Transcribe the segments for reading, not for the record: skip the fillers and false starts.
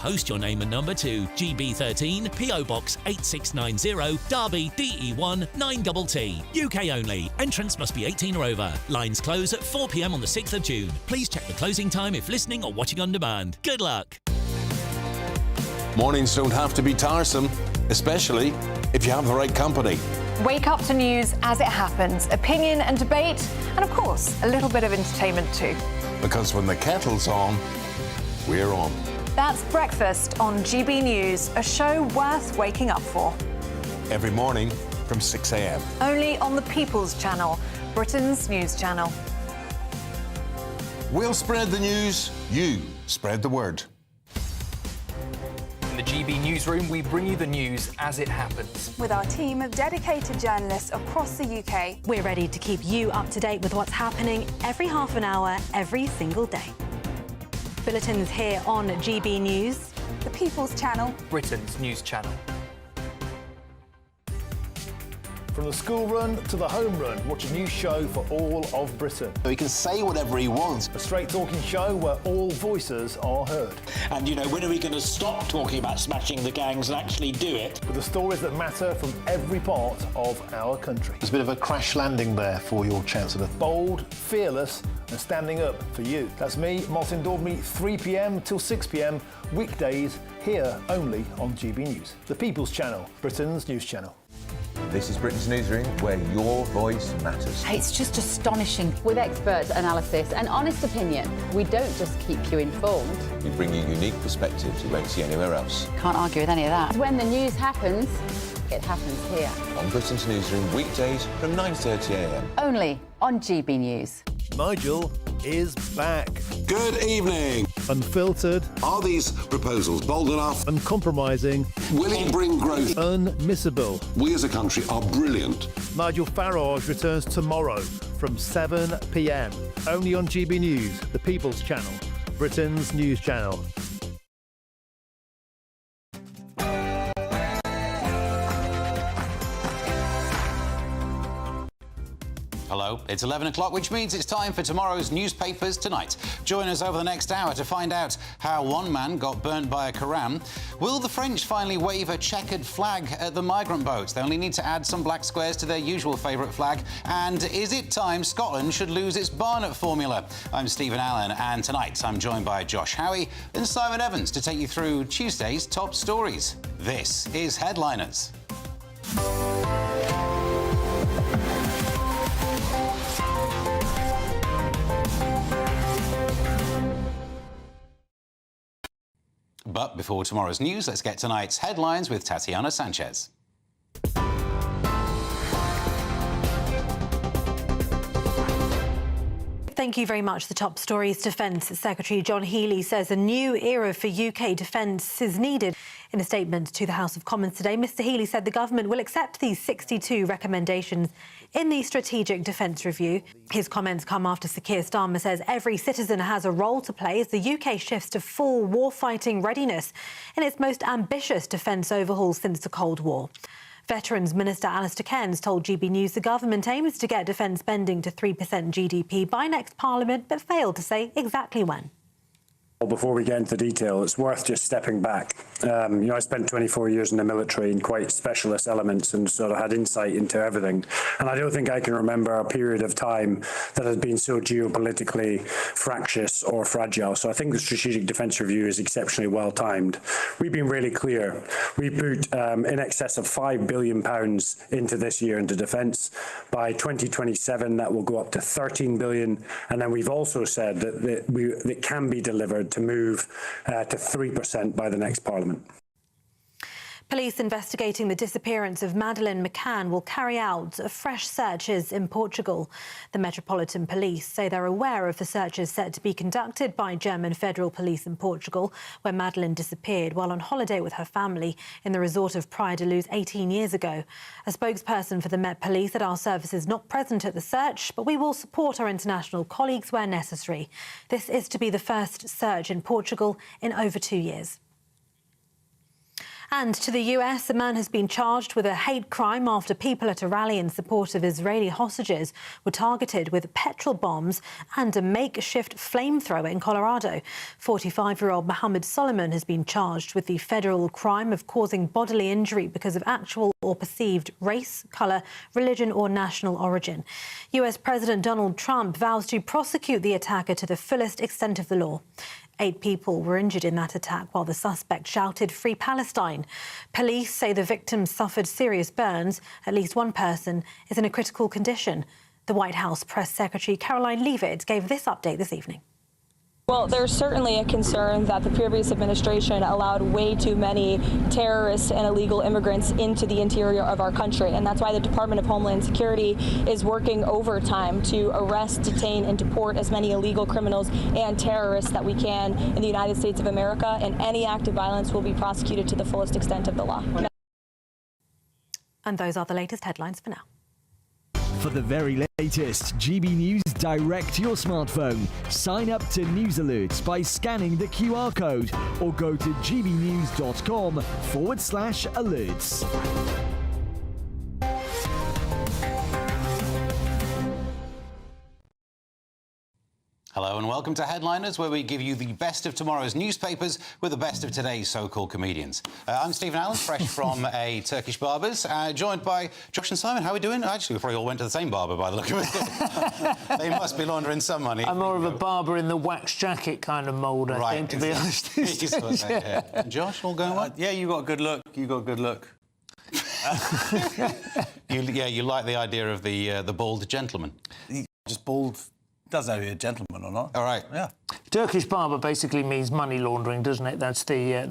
Post your name and number to GB13 PO Box 8690 Derby DE1 9TT. UK only. Entrance must be 18 or over. Lines close at 4 p.m. on the 6th of June. Please check the closing time if listening or watching on demand. Good luck. Mornings don't have to be tiresome, especially if you have the right company. Wake up to news as it happens, opinion and debate, and of course, a little bit of entertainment too. Because when the kettle's on, we're on. That's Breakfast on GB News, a show worth waking up for. Every morning from 6 a.m. Only on the People's Channel, Britain's news channel. We'll spread the news, you spread the word. In the GB newsroom, we bring you the news as it happens. With our team of dedicated journalists across the UK. We're ready to keep you up to date with what's happening every half an hour, every single day. Bulletins here on GB News. The People's Channel. Britain's news channel. From the school run to the home run, watch a new show for all of Britain. He can say whatever he wants. A straight-talking show where all voices are heard. And, you know, when are we going to stop talking about smashing the gangs and actually do it? With the stories that matter from every part of our country. There's a bit of a crash landing there for your Chancellor. Bold, fearless and standing up for you. That's me, Martin Daubney, 3 p.m. till 6 p.m, weekdays, here only on GB News. The People's Channel, Britain's news channel. This is Britain's Newsroom, where your voice matters. It's just astonishing. With expert analysis and honest opinion, we don't just keep you informed. We bring you unique perspectives you won't see anywhere else. Can't argue with any of that. When the news happens, it happens here. On Britain's Newsroom, weekdays from 9:30 a.m. Only on GB News. Nigel is back. Good evening. Unfiltered. Are these proposals bold enough? Uncompromising. Will it bring growth? Unmissable. We as a country are brilliant. Nigel Farage returns tomorrow from 7 p.m. Only on GB News, the People's Channel, Britain's news channel. Hello, it's 11 o'clock, which means it's time for tomorrow's Newspapers Tonight. Join us over the next hour to find out how one man got burnt by a Quran. Will the French finally wave a checkered flag at the migrant boats? They only need to add some black squares to their usual favourite flag. And is it time Scotland should lose its Barnett formula? I'm Stephen Allen, and tonight I'm joined by Josh Howie and Simon Evans to take you through Tuesday's top stories. This is Headliners. But before tomorrow's news, let's get tonight's headlines with Tatiana Sanchez. Thank you very much. The top stories. Defence Secretary John Healey says a new era for UK defence is needed. In a statement to the House of Commons today, Mr Healey said the government will accept these 62 recommendations in the Strategic Defence Review. His comments come after Sir Keir Starmer says every citizen has a role to play as the UK shifts to full warfighting readiness in its most ambitious defence overhaul since the Cold War. Veterans Minister Alistair Cairns told GB News the government aims to get defence spending to 3% GDP by next Parliament, but failed to say exactly when. Before we get into the detail, it's worth just stepping back. I spent 24 years in the military in quite specialist elements and sort of had insight into everything. And I don't think I can remember a period of time that has been so geopolitically fractious or fragile. So I think the Strategic Defence Review is exceptionally well timed. We've been really clear. We put in excess of £5 billion into this year into defence. By 2027, that will go up to £13 billion. And then we've also said that it can be delivered to move to 3% by the next Parliament. Police investigating the disappearance of Madeleine McCann will carry out fresh searches in Portugal. The Metropolitan Police say they're aware of the searches set to be conducted by German Federal Police in Portugal, where Madeleine disappeared while on holiday with her family in the resort of Praia da Luz 18 years ago. A spokesperson for the Met Police said our service is not present at the search, but we will support our international colleagues where necessary. This is to be the first search in Portugal in over 2 years. And to the US, a man has been charged with a hate crime after people at a rally in support of Israeli hostages were targeted with petrol bombs and a makeshift flamethrower in Colorado. 45-year-old Mohammed Solomon has been charged with the federal crime of causing bodily injury because of actual or perceived race, colour, religion or national origin. US President Donald Trump vows to prosecute the attacker to the fullest extent of the law. 8 people were injured in that attack while the suspect shouted "Free Palestine." Police say the victims suffered serious burns. At least one person is in a critical condition. The White House Press Secretary Caroline Leavitt gave this update this evening. Well, there's certainly a concern that the previous administration allowed way too many terrorists and illegal immigrants into the interior of our country, and that's why the Department of Homeland Security is working overtime to arrest, detain, and deport as many illegal criminals and terrorists that we can in the United States of America, and any act of violence will be prosecuted to the fullest extent of the law. And those are the latest headlines for now. For the very latest GB News direct to your smartphone, sign up to News Alerts by scanning the QR code or go to gbnews.com/alerts. Hello and welcome to Headliners, where we give you the best of tomorrow's newspapers with the best of today's so-called comedians. I'm Stephen Allen, fresh from a Turkish barber's, joined by Josh and Simon. How are we doing? Actually, we probably all went to the same barber by the look of it. They must be laundering some money. I'm more of a barber in the wax jacket kind of mould, I think, to be honest. Yeah. Josh, all going well? Yeah, you got a good look. You got a good look. You like the idea of the bald gentleman? Just bald. Doesn't know if you're a gentleman or not. All right. Yeah. Turkish barber basically means money laundering, doesn't it? That's the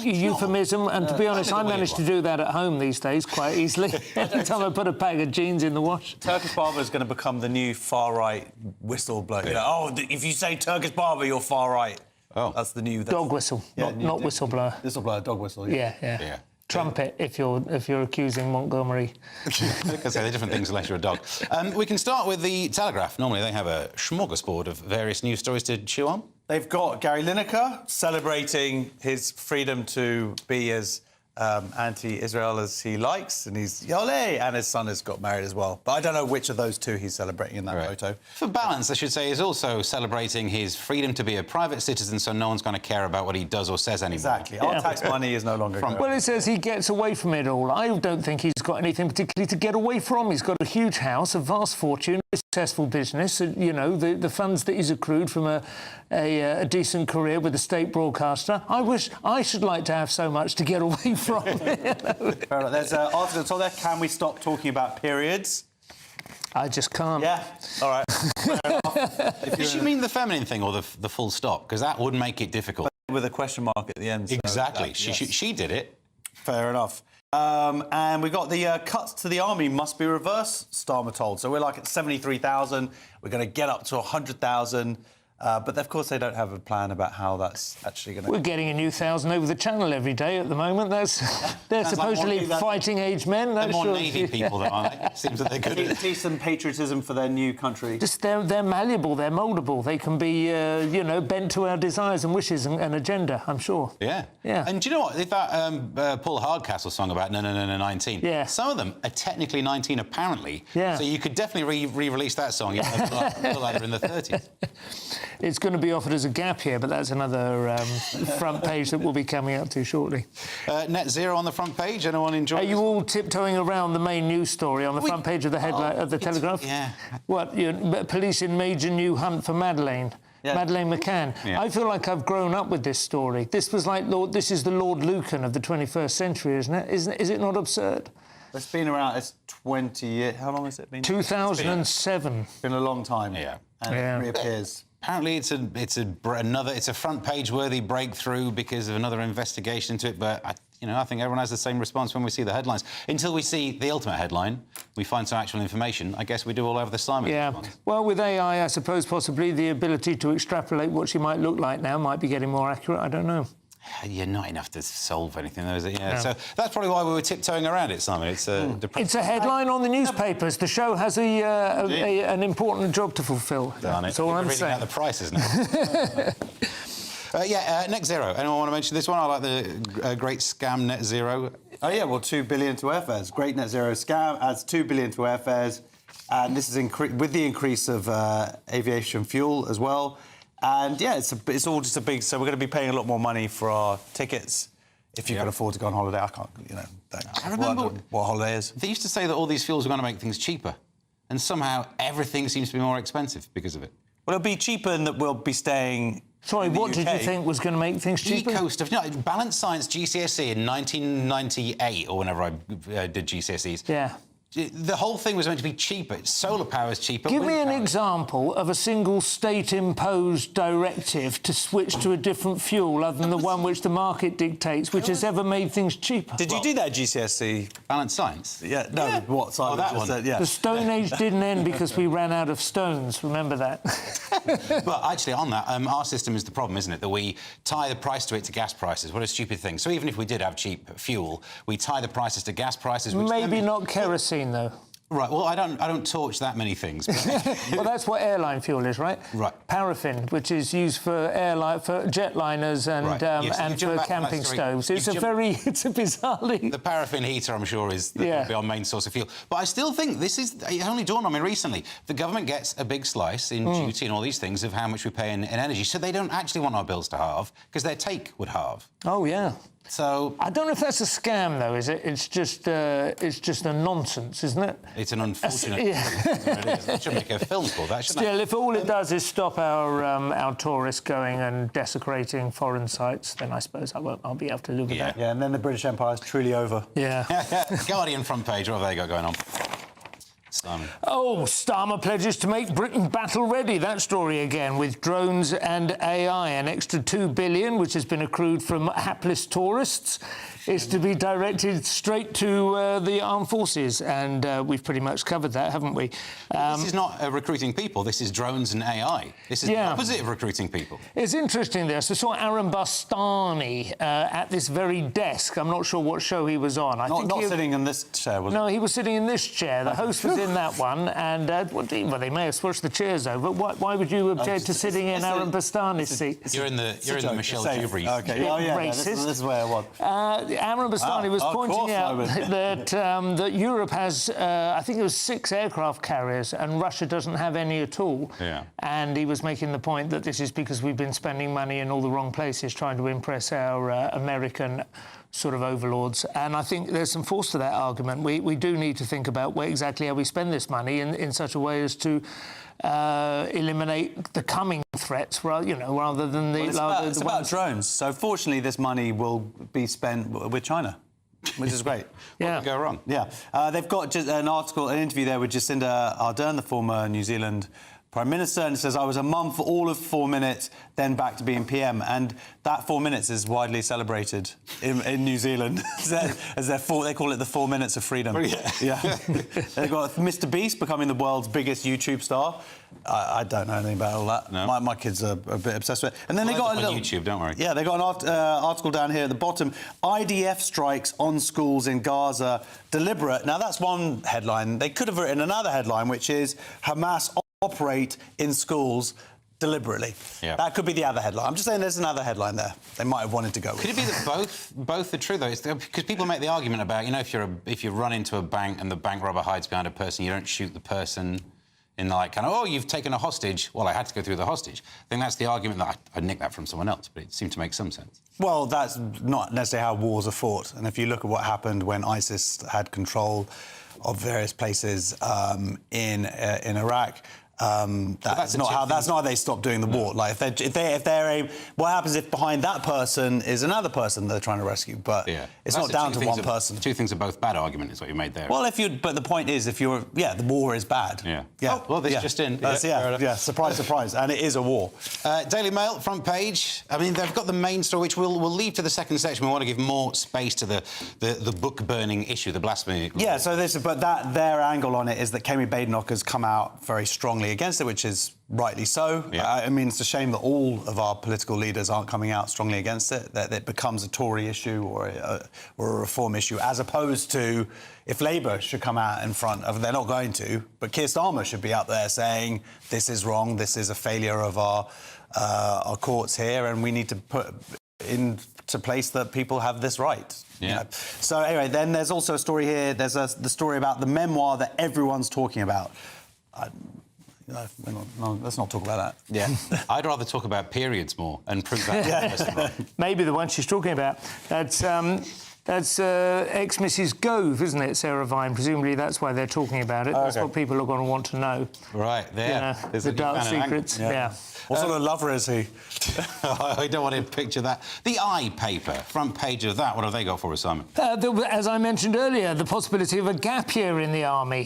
euphemism. And to be honest, I managed to do that at home these days quite easily. Every time I put a bag of jeans in the wash. Turkish barber is going to become the new far-right whistleblower. You know, if you say Turkish barber, you're far-right. Oh. That's the new... Dog whistle, not whistleblower. Whistleblower, dog whistle. Yeah. Trumpet, if you're accusing Montgomery. Because they're different things unless you're a dog. We can start with the Telegraph. Normally they have a smorgasbord of various news stories to chew on. They've got Gary Lineker celebrating his freedom to be as anti-Israel as he likes, and he's Yole, and his son has got married as well. But I don't know which of those two he's celebrating in that photo. For balance, I should say, he's also celebrating his freedom to be a private citizen, so no one's going to care about what he does or says anymore. Exactly. Our tax money is no longer going. Well, it says he gets away from it all. I don't think he's got anything particularly to get away from. He's got a huge house, a vast fortune, a successful business, you know, the funds that he's accrued from a decent career with a state broadcaster. I should like to have so much to get away from. Fair enough. There's an article that's on there. Can we stop talking about periods? I just can't. Yeah. All right. Does she mean the feminine thing or the full stop? Because that would make it difficult. With a question mark at the end. So exactly. She did it. Fair enough. And we got the cuts to the army must be reversed, Starmer told. So we're like at 73,000. We're going to get up to 100,000. But of course they don't have a plan about how that's actually going to... We're getting a new 1,000 over the channel every day at the moment. They're supposedly fighting-age men. They're more Navy people, though, aren't they? Seems that they're good at it. Decent patriotism for their new country. Just they're malleable, they're mouldable. They can be, bent to our desires and wishes and agenda, I'm sure. Yeah. And do you know what? That Paul Hardcastle song about No, 19. Yeah. Some of them are technically 19, apparently. Yeah. So you could definitely re-release that song. Still either in the 30s. It's going to be offered as a gap here, but that's another front page that we'll be coming up to shortly. Net zero on the front page. Anyone enjoy? Are you all tiptoeing around the main news story on the front page of the headline of the Telegraph? Yeah. What? Police in major new hunt for Madeleine. Yeah. Madeleine McCann. Yeah. I feel like I've grown up with this story. This was like this is the Lord Lucan of the 21st century, isn't it? Is it not absurd? It's been around. It's 20 years. How long has it been? 2007. It's been a long time. Yeah. And it reappears. Apparently, it's a front page worthy breakthrough because of another investigation into it. But I think everyone has the same response when we see the headlines. Until we see the ultimate headline, we find some actual information. I guess we do all over the Simon. Yeah. Response. Well, with AI, I suppose possibly the ability to extrapolate what she might look like now might be getting more accurate. I don't know. You're not enough to solve anything, though, is it? Yeah. No. So that's probably why we were tiptoeing around it, Simon. It's It's a headline on the newspapers. The show has an important job to fulfil. Darn it. That's all I'm saying. Out the prices now. Net zero. Anyone want to mention this one? I like the great scam net zero. Oh, yeah, well, 2 billion to airfares. Great net zero scam adds 2 billion to airfares. And this is with the increase of aviation fuel as well. And, yeah, it's all just a big... So we're going to be paying a lot more money for our tickets if you can afford to go on holiday. I can't, I remember what holiday is. They used to say that all these fuels are going to make things cheaper. And somehow everything seems to be more expensive because of it. Well, it'll be cheaper in that we'll be staying... Sorry, what did you think was going to make things cheaper? Eco stuff. Balanced Science GCSE in 1998, or whenever I did GCSEs. Yeah. The whole thing was meant to be cheaper. Solar power is cheaper. Give me an example of a single state-imposed directive to switch to a different fuel other than the one which the market dictates, which has ever made things cheaper. Did you do that GCSE? Balanced Science? Yeah, no, what side? Oh, that one. The Stone Age didn't end because we ran out of stones, remember that? But actually, on that, our system is the problem, isn't it? That we tie the price to gas prices. What a stupid thing. So even if we did have cheap fuel, we tie the prices to gas prices. Which maybe not kerosene, though. Right. Well, I don't torch that many things. Well, that's what airline fuel is, right? Right. Paraffin, which is used for jetliners and and for camping stoves. It's a bizarrely... The paraffin heater, I'm sure, will be our main source of fuel. But I still think it only dawned on me recently. The government gets a big slice in duty and all these things of how much we pay in energy, so they don't actually want our bills to halve because their take would halve. Oh yeah. So I don't know if that's a scam, though, is it? It's just a nonsense, isn't it? It's an unfortunate... It should make a film called that, shouldn't Still, if all it does is stop our tourists going and desecrating foreign sites, then I suppose I'll be able to live with that. Yeah, and then the British Empire is truly over. Yeah. Guardian front page, what have they got going on? Starmer. Oh, Starmer pledges to make Britain battle-ready. That story again, with drones and AI. An extra $2 billion, which has been accrued from hapless tourists, is to be directed straight to the armed forces. And we've pretty much covered that, haven't we? This is not recruiting people. This is drones and AI. This is the opposite of recruiting people. It's interesting this. I saw Aaron Bastani at this very desk. I'm not sure what show he was on. Not sitting in this chair, was he? No, he was sitting in this chair. The host was in that one, and they may have switched the chairs over. Why would you object to sitting in Aaron Bastani's seat? You're in the Michelle Jeffries. Okay. Oh yeah, racist. This is where I want. Aaron Bastani was pointing out that Europe has, I think it was 6 aircraft carriers, and Russia doesn't have any at all. Yeah. And he was making the point that this is because we've been spending money in all the wrong places trying to impress our American sort of overlords. And I think there's some force to that argument. We do need to think about exactly how we spend this money in such a way as to eliminate the coming threats, rather than the... It's about drones. So fortunately, this money will be spent with China, which is great. What could go wrong? Yeah. They've got just an interview there with Jacinda Ardern, the former New Zealand Prime Minister, and it says, I was a mum for all of 4 minutes, then back to being PM. And that 4 minutes is widely celebrated in New Zealand. They call it the 4 minutes of freedom. Yeah. They've got Mr. Beast becoming the world's biggest YouTube star. I don't know anything about all that. No. My kids are a bit obsessed with it. And then they got on YouTube, don't worry. Yeah, they got an article down here at the bottom. IDF strikes on schools in Gaza deliberate. Now, that's one headline. They could have written another headline, which is Hamas operate in schools deliberately. Yeah. That could be the other headline. I'm just saying there's another headline there they might have wanted to go with. Could it be that both are true, though? Because people make the argument about, if you run into a bank and the bank robber hides behind a person, you don't shoot the person in you've taken a hostage. Well, I had to go through the hostage. I think that's the argument that I nicked that from someone else, but it seemed to make some sense. Well, that's not necessarily how wars are fought. And if you look at what happened when ISIS had control of various places in Iraq, that's not how they stop doing the war. Like if they're what happens if behind that person is another person they're trying to rescue? But it's not down to one person. Two things are both bad argument is what you made there. Well, but the point is, the war is bad. Yeah. Yeah. Oh, well, this just in. Surprise, surprise, and it is a war. Daily Mail front page. I mean, they've got the main story, which we'll leave to the second section. We want to give more space to the book burning issue, the blasphemy. Yeah. So their angle on it is that Kemi Badenoch has come out very strongly strongly against it, which is rightly so. I mean, it's a shame that all of our political leaders aren't coming out strongly against it, that it becomes a Tory issue or a reform issue, as opposed to if Labour should come out in front of, they're not going to, but Keir Starmer should be out there saying, this is wrong, this is a failure of our courts here, and we need to put into place that people have this right. Yeah. You know? So anyway, then there's also a story here. There's the story about the memoir that everyone's talking about. Let's not talk about that. Yeah. I'd rather talk about periods more and prove that. Maybe the one she's talking about. That's ex-Mrs. Gove, isn't it, Sarah Vine? Presumably that's why they're talking about it. That's what people are going to want to know. Right, there. You know, the dark secrets. Yeah. What sort of lover is he? I don't want to picture that. The I paper, front page of that, what have they got for us, Simon? As I mentioned earlier, the possibility of a gap year in the army,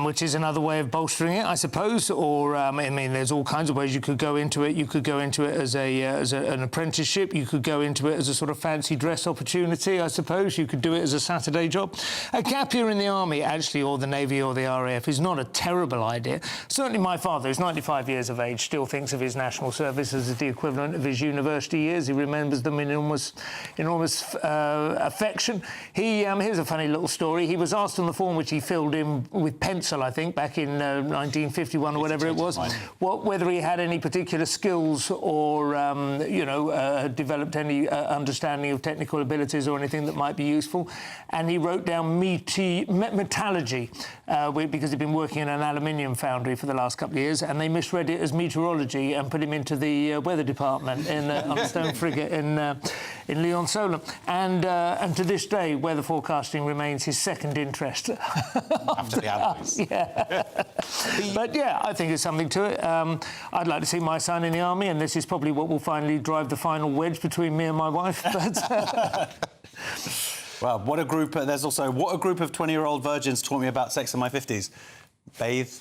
which is another way of bolstering it, I suppose. Or, I mean, there's all kinds of ways you could go into it. You could go into it as an apprenticeship. You could go into it as a sort of fancy dress opportunity, I suppose. You could do it as a Saturday job. A gap year in the army, actually, or the Navy or the RAF, is not a terrible idea. Certainly my father, who's 95 years of age, still thinks of his national service as the equivalent of his university years. He remembers them in enormous affection. Here's a funny little story. He was asked on the form which he filled in with pencil, I think, back in 1951 or whatever it was, whether he had any particular skills or, developed any understanding of technical abilities or anything that might be useful. And he wrote down metallurgy, because he'd been working in an aluminium foundry for the last couple of years, and they misread it as meteorology and put him into the weather department on a stone frigate in Lyon-Solent. And to this day, weather forecasting remains his second interest. After the alloys. Yeah. But, yeah, I think there's something to it. I'd like to see my son in the army, and this is probably what will finally drive the final wedge between me and my wife. But... Well, what a group of 20-year-old virgins taught me about sex in my 50s. Bathe.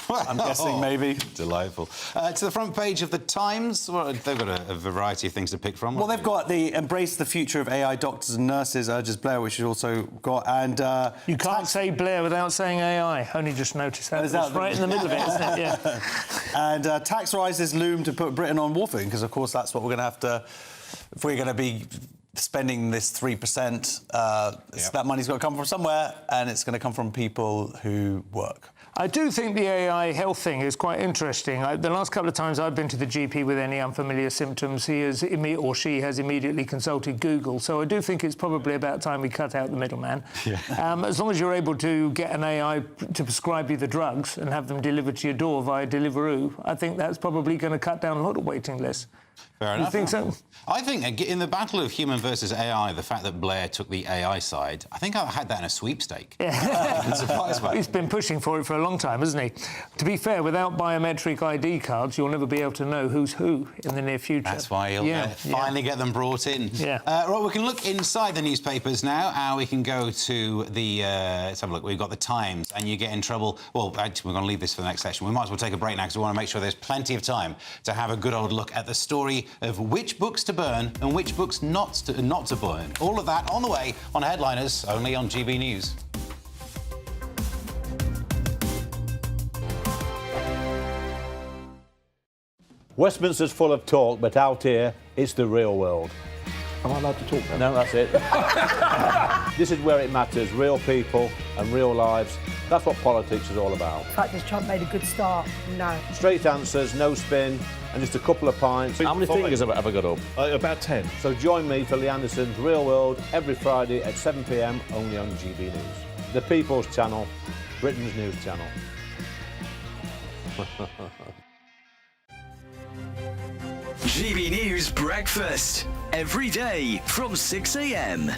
I'm guessing, maybe. Delightful. To the front page of the Times, well, they've got a variety of things to pick from. Well, they've got the Embrace the Future of AI Doctors and Nurses, urges Blair, which you've also got, and... you can't say Blair without saying AI. Only just noticed that. It's right in the middle of it, isn't it? Yeah. And tax rises loom to put Britain on warfare, because, of course, that's what we're going to have to... If we're going to be spending this 3%, that money's got to come from somewhere, and it's going to come from people who work. I do think the AI health thing is quite interesting. The last couple of times I've been to the GP with any unfamiliar symptoms, he or she has immediately consulted Google. So I do think it's probably about time we cut out the middleman. Yeah. As long as you're able to get an AI to prescribe you the drugs and have them delivered to your door via Deliveroo, I think that's probably going to cut down a lot of waiting lists. Fair enough. You think so? I think in the battle of human versus AI, the fact that Blair took the AI side, I think I had that in a sweepstake. Yeah. I'm surprised by it. He's been pushing for it for a long time, hasn't he? To be fair, without biometric ID cards, you'll never be able to know who's who in the near future. That's why you'll finally get them brought in. Yeah. Right, we can look inside the newspapers now. We can go to the... let's have a look. We've got the Times, and you get in trouble... Well, actually, we're going to leave this for the next section. We might as well take a break now, because we want to make sure there's plenty of time to have a good old look at the story of which books to burn and which books not to burn. All of that on the way on Headliners, only on GB News. Westminster's full of talk, but out here, it's the real world. Am I allowed to talk now? No, that's it. This is where it matters, real people and real lives. That's what politics is all about. The fact is Trump made a good start, no. Straight answers, no spin, and just a couple of pints. How many fingers have I got up? About 10. So join me for Lee Anderson's Real World every Friday at 7 p.m, only on GB News. The People's Channel, Britain's news channel. GB News Breakfast, every day from 6 a.m.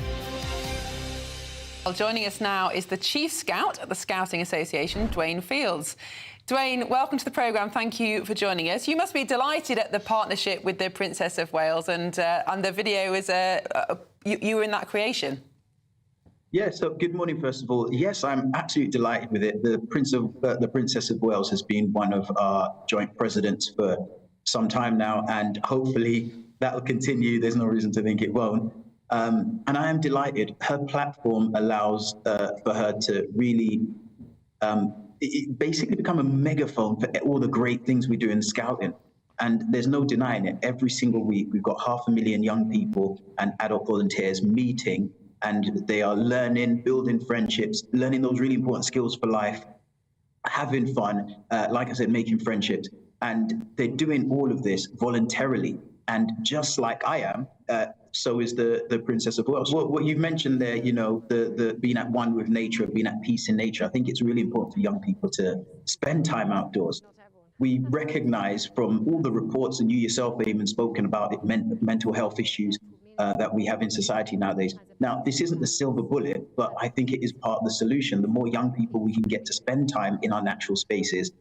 Well, joining us now is the Chief Scout at the Scouting Association, Dwayne Fields. Dwayne, welcome to the programme. Thank you for joining us. You must be delighted at the partnership with the Princess of Wales, and the video is you were in that creation. Yeah, so good morning, first of all. Yes, I'm absolutely delighted with it. The Princess of Wales has been one of our joint presidents for some time now, and hopefully that will continue. There's no reason to think it won't. And I am delighted. Her platform allows for her to really basically become a megaphone for all the great things we do in scouting. And there's no denying it. Every single week, we've got 500,000 young people and adult volunteers meeting, and they are learning, building friendships, learning those really important skills for life, having fun, like I said, making friendships. And they're doing all of this voluntarily. And just like I am, so is the Princess of Wales. What you've mentioned there, you know, the being at one with nature, being at peace in nature, I think it's really important for young people to spend time outdoors. We recognize from all the reports, and you yourself have even spoken about it, mental health issues that we have in society nowadays. Now, this isn't the silver bullet, but I think it is part of the solution. The more young people we can get to spend time in our natural spaces,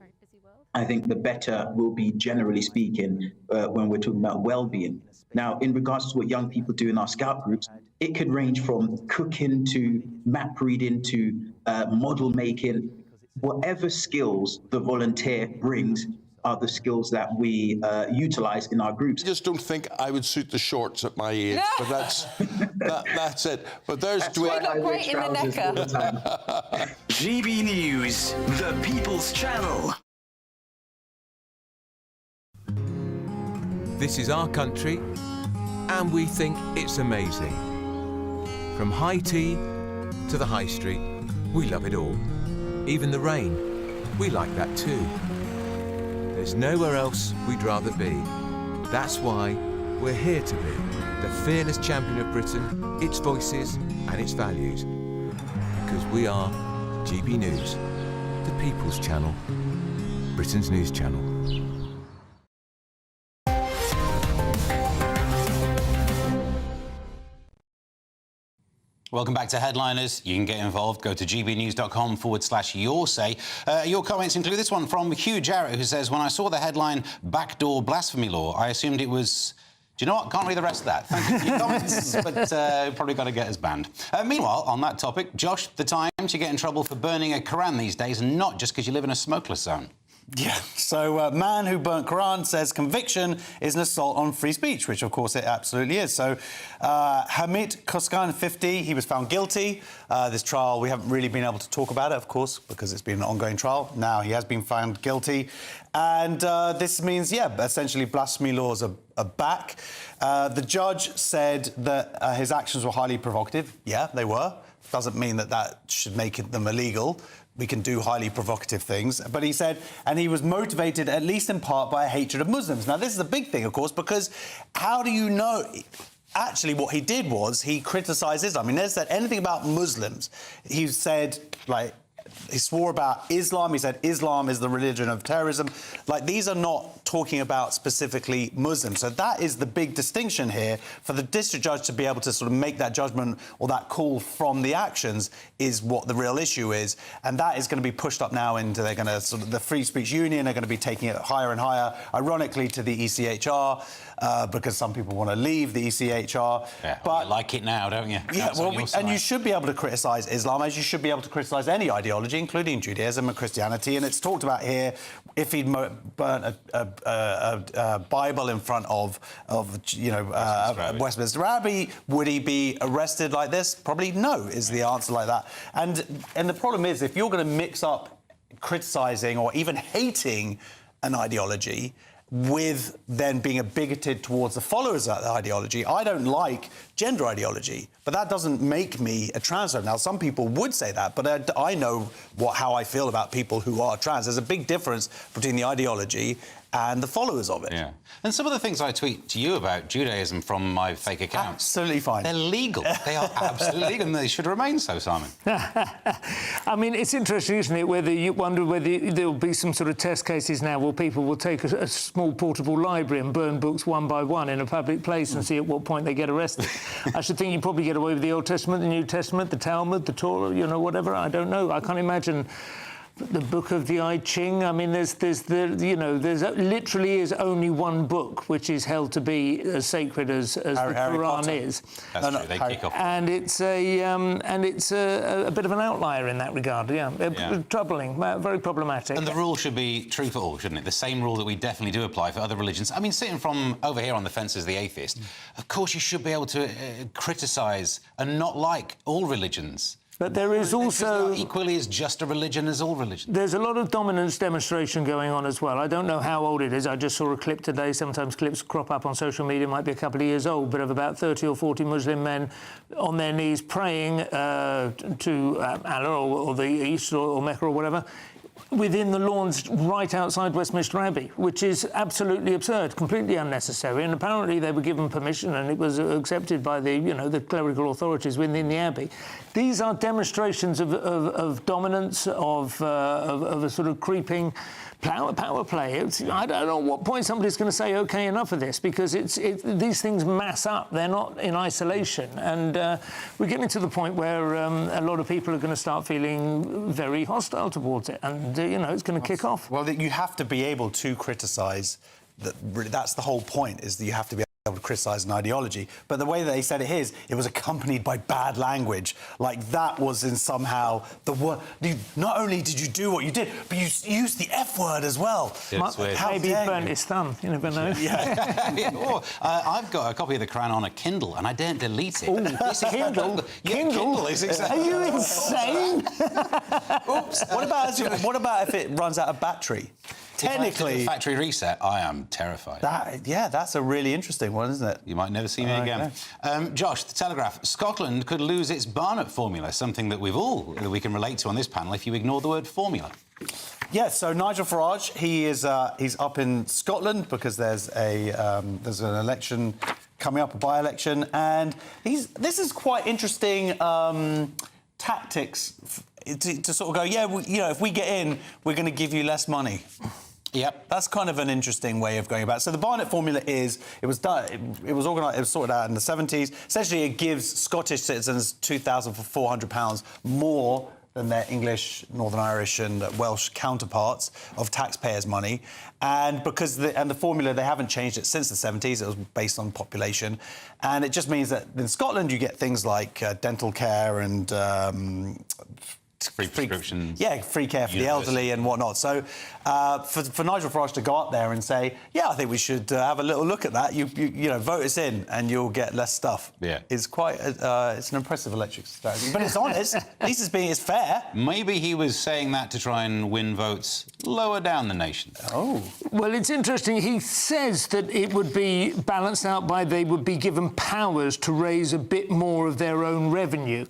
I think the better we'll be, generally speaking, when we're talking about well-being. Now, in regards to what young people do in our scout groups, it could range from cooking to map reading to model making. Whatever skills the volunteer brings are the skills that we utilize in our groups. I just don't think I would suit the shorts at my age, but that's it. But there's Dwayne. Look great in the necker. GB News, the People's Channel. This is our country, and we think it's amazing. From high tea to the high street, we love it all. Even the rain, we like that too. There's nowhere else we'd rather be. That's why we're here to be the fearless champion of Britain, its voices and its values. Because we are GB News, the People's Channel, Britain's news channel. Welcome back to Headliners. You can get involved. Go to gbnews.com/yoursay. Your comments include this one from Hugh Jarrett, who says, when I saw the headline backdoor blasphemy law, I assumed it was... Do you know what? Can't read the rest of that. Thank you for your comments, but probably got to get us banned. Meanwhile, on that topic, Josh, the Times, you get in trouble for burning a Quran these days, and not just because you live in a smokeless zone. Yeah, so man who burnt Quran says conviction is an assault on free speech, which of course it absolutely is. So Hamid Koskan, 50, he was found guilty. This trial, we haven't really been able to talk about it, of course, because it's been an ongoing trial. Now he has been found guilty. And this means, yeah, essentially blasphemy laws are back. The judge said that his actions were highly provocative. Yeah, they were. Doesn't mean that that should make them illegal. We can do highly provocative things. But he said, and he was motivated, at least in part, by a hatred of Muslims. Now, this is a big thing, of course, because how do you know... Actually, what he did was he criticised Islam. He never said anything about Muslims. He said, like... He swore about Islam. He said Islam is the religion of terrorism. Like, these are not talking about specifically Muslims. So that is the big distinction here. For the district judge to be able to sort of make that judgment or that call from the actions is what the real issue is. And that is going to be pushed up now into, they're going to sort of, the Free Speech Union are going to be taking it higher and higher, ironically, to the ECHR, because some people want to leave the ECHR. Yeah, but you like it now, don't you? Yeah, well, and you should be able to criticise Islam as you should be able to criticise any ideology, including Judaism and Christianity. And it's talked about here, if he'd burnt a Bible in front of Westminster Abbey, would he be arrested like this? Probably no, is the answer like that. And the problem is, if you're going to mix up criticising or even hating an ideology with then being bigoted towards the followers of that ideology. I don't like gender ideology, but that doesn't make me a transphobe. Now, some people would say that, but I know how I feel about people who are trans. There's a big difference between the ideology and the followers of it. Yeah. And some of the things I tweet to you about Judaism from my fake accounts... Absolutely fine. They're legal. They are absolutely legal, and they should remain so, Simon. I mean, it's interesting, isn't it, whether you wonder whether there'll be some sort of test cases now where people will take a small portable library and burn books one by one in a public place and see at what point they get arrested. I should think you probably get away with the Old Testament, the New Testament, the Talmud, the Torah, you know, whatever. I don't know. I can't imagine... The book of the I Ching. I mean, there's literally is only one book which is held to be as sacred as the Quran is. That's true. They kick off. And it's a bit of an outlier in that regard. Yeah. Troubling, very problematic. And the rule should be true for all, shouldn't it? The same rule that we definitely do apply for other religions. I mean, sitting from over here on the fence as the atheist, of course you should be able to criticise and not like all religions. But there is also... equally as just a religion as all religions. There's a lot of dominance demonstration going on as well. I don't know how old it is. I just saw a clip today. Sometimes clips crop up on social media, might be a couple of years old, but of about 30 or 40 Muslim men on their knees praying to Allah or the East or Mecca or whatever, within the lawns right outside Westminster Abbey, which is absolutely absurd, completely unnecessary. And apparently they were given permission and it was accepted by the, the clerical authorities within the Abbey. These are demonstrations of dominance, of a sort of creeping power play. I don't know at what point somebody's going to say, OK, enough of this, because these things mass up. They're not in isolation. And we're getting to the point where a lot of people are going to start feeling very hostile towards it. And, it's going to kick off. Well, you have to be able to criticise. That's the whole point, is that you have to be able to criticise an ideology. But the way that they said it is, it was accompanied by bad language. Like, that was in somehow the word. Not only did you do what you did, but you used the F word as well. Yeah, maybe he burnt his thumb. You never know. Yeah. I've got a copy of the Quran on a Kindle, and I daren't delete it. Ooh, Kindle? Kindle is exactly... Are you insane? Oops. What about if it runs out of battery? Technically, factory reset. I am terrified. That's a really interesting one, isn't it? You might never see me again. Josh, the Telegraph. Scotland could lose its Barnett formula, something that we can relate to on this panel if you ignore the word formula. Yeah. So Nigel Farage, he's up in Scotland because there's an election coming up, a by-election, and this is quite interesting tactics to sort of go, if we get in, we're going to give you less money. Yep, that's kind of an interesting way of going about it. So the Barnett formula it was sorted out in the 70s. Essentially, it gives Scottish citizens £2,400 more than their English, Northern Irish and Welsh counterparts of taxpayers' money. And because the formula, they haven't changed it since the 70s. It was based on population. And it just means that in Scotland, you get things like dental care and... free prescriptions. Free care for the elderly and whatnot. So for Nigel Farage to go up there and say, I think we should have a little look at that. You vote us in and you'll get less stuff. Yeah, it's quite it's an impressive electric strategy, but it's honest. At least it's fair. Maybe he was saying that to try and win votes lower down the nation. Oh, well, it's interesting. He says that it would be balanced out by they would be given powers to raise a bit more of their own revenue.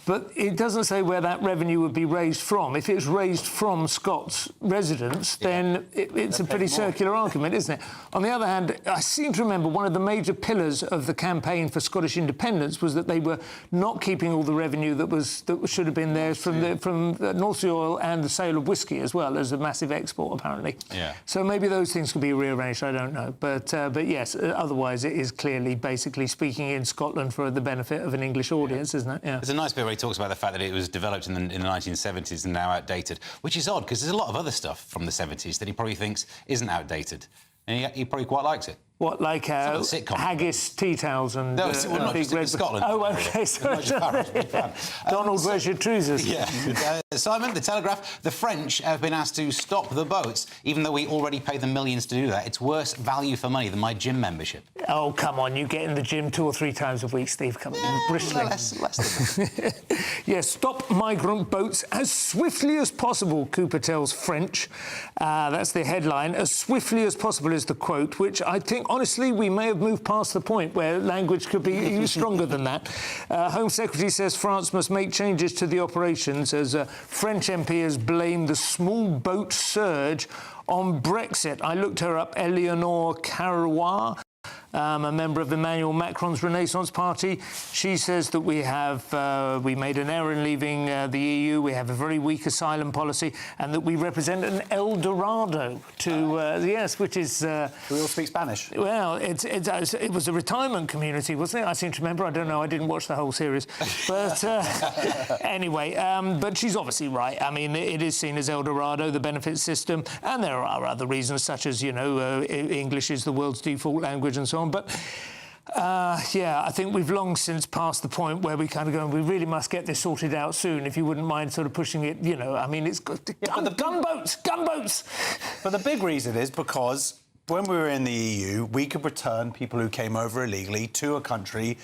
But it doesn't say where that revenue would be raised from. If it's raised from Scots residents, then it's a pretty circular argument, isn't it? On the other hand, I seem to remember one of the major pillars of the campaign for Scottish independence was that they were not keeping all the revenue that should have been theirs from the North Sea oil and the sale of whiskey as well, as a massive export, apparently. Yeah. So maybe those things could be rearranged, I don't know. But yes, otherwise it is clearly basically speaking in Scotland for the benefit of an English audience, isn't it? Yeah. There's a nice bit where he talks about the fact that it was developed in the 1970s and now outdated, which is odd because there's a lot of other stuff from the 70s that he probably thinks isn't outdated. And he probably quite likes it. What, like haggis, tea towels and... No, not just in Scotland. Oh, OK, sorry. Donald, where's your trousers? Yeah. Simon, the Telegraph, the French have been asked to stop the boats, even though we already pay them millions to do that. It's worse value for money than my gym membership. Oh, come on, you get in the gym 2 or 3 times a week, Steve. Come on, bristling. Less than that. Yes, stop migrant boats as swiftly as possible, Cooper tells French. That's the headline. As swiftly as possible is the quote, which I think, honestly, we may have moved past the point where language could be even stronger than that. Home Secretary says France must make changes to the operations as French MP has blamed the small boat surge on Brexit. I looked her up, Eleanor Carrois, a member of Emmanuel Macron's Renaissance Party. She says that we made an error in leaving the EU, we have a very weak asylum policy, and that we represent an El Dorado to, yes, which is... we all speak Spanish. Well, it was a retirement community, wasn't it? I seem to remember. I don't know. I didn't watch the whole series. But anyway, but she's obviously right. I mean, it is seen as El Dorado, the benefit system, and there are other reasons, such as, English is the world's default language and so on. But, I think we've long since passed the point where we kind of go, we really must get this sorted out soon, if you wouldn't mind sort of pushing it, I mean, it's got gunboats! But the big reason is because when we were in the EU, we could return people who came over illegally to a country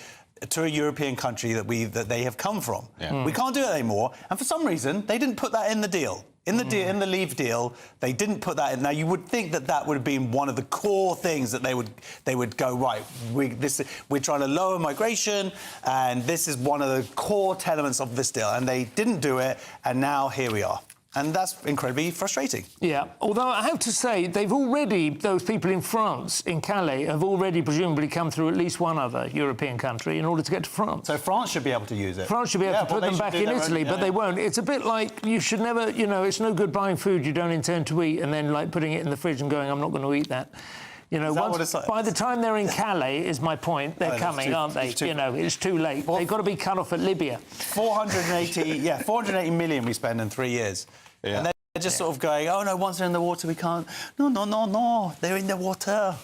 to a European country that they have come from. Yeah. We can't do it anymore. And for some reason, they didn't put that in the deal. In the Leave deal, they didn't put that in. Now, you would think that would have been one of the core things that they would go, right, we're trying to lower migration, and this is one of the core elements of this deal. And they didn't do it, and now here we are. And that's incredibly frustrating. Yeah, although I have to say, those people in France, in Calais, have already presumably come through at least one other European country in order to get to France. So France should be able to use it. France should be able to put them back in Italy, but they won't. It's a bit like you should never, it's no good buying food you don't intend to eat and then, like, putting it in the fridge and going, I'm not going to eat that. By the time they're in Calais, is my point, they're coming, aren't they? It's too late. They've got to be cut off at Libya. 480 million we spend in 3 years. Yeah. And they're just sort of going, oh, no, once they're in the water, we can't. No, they're in the water.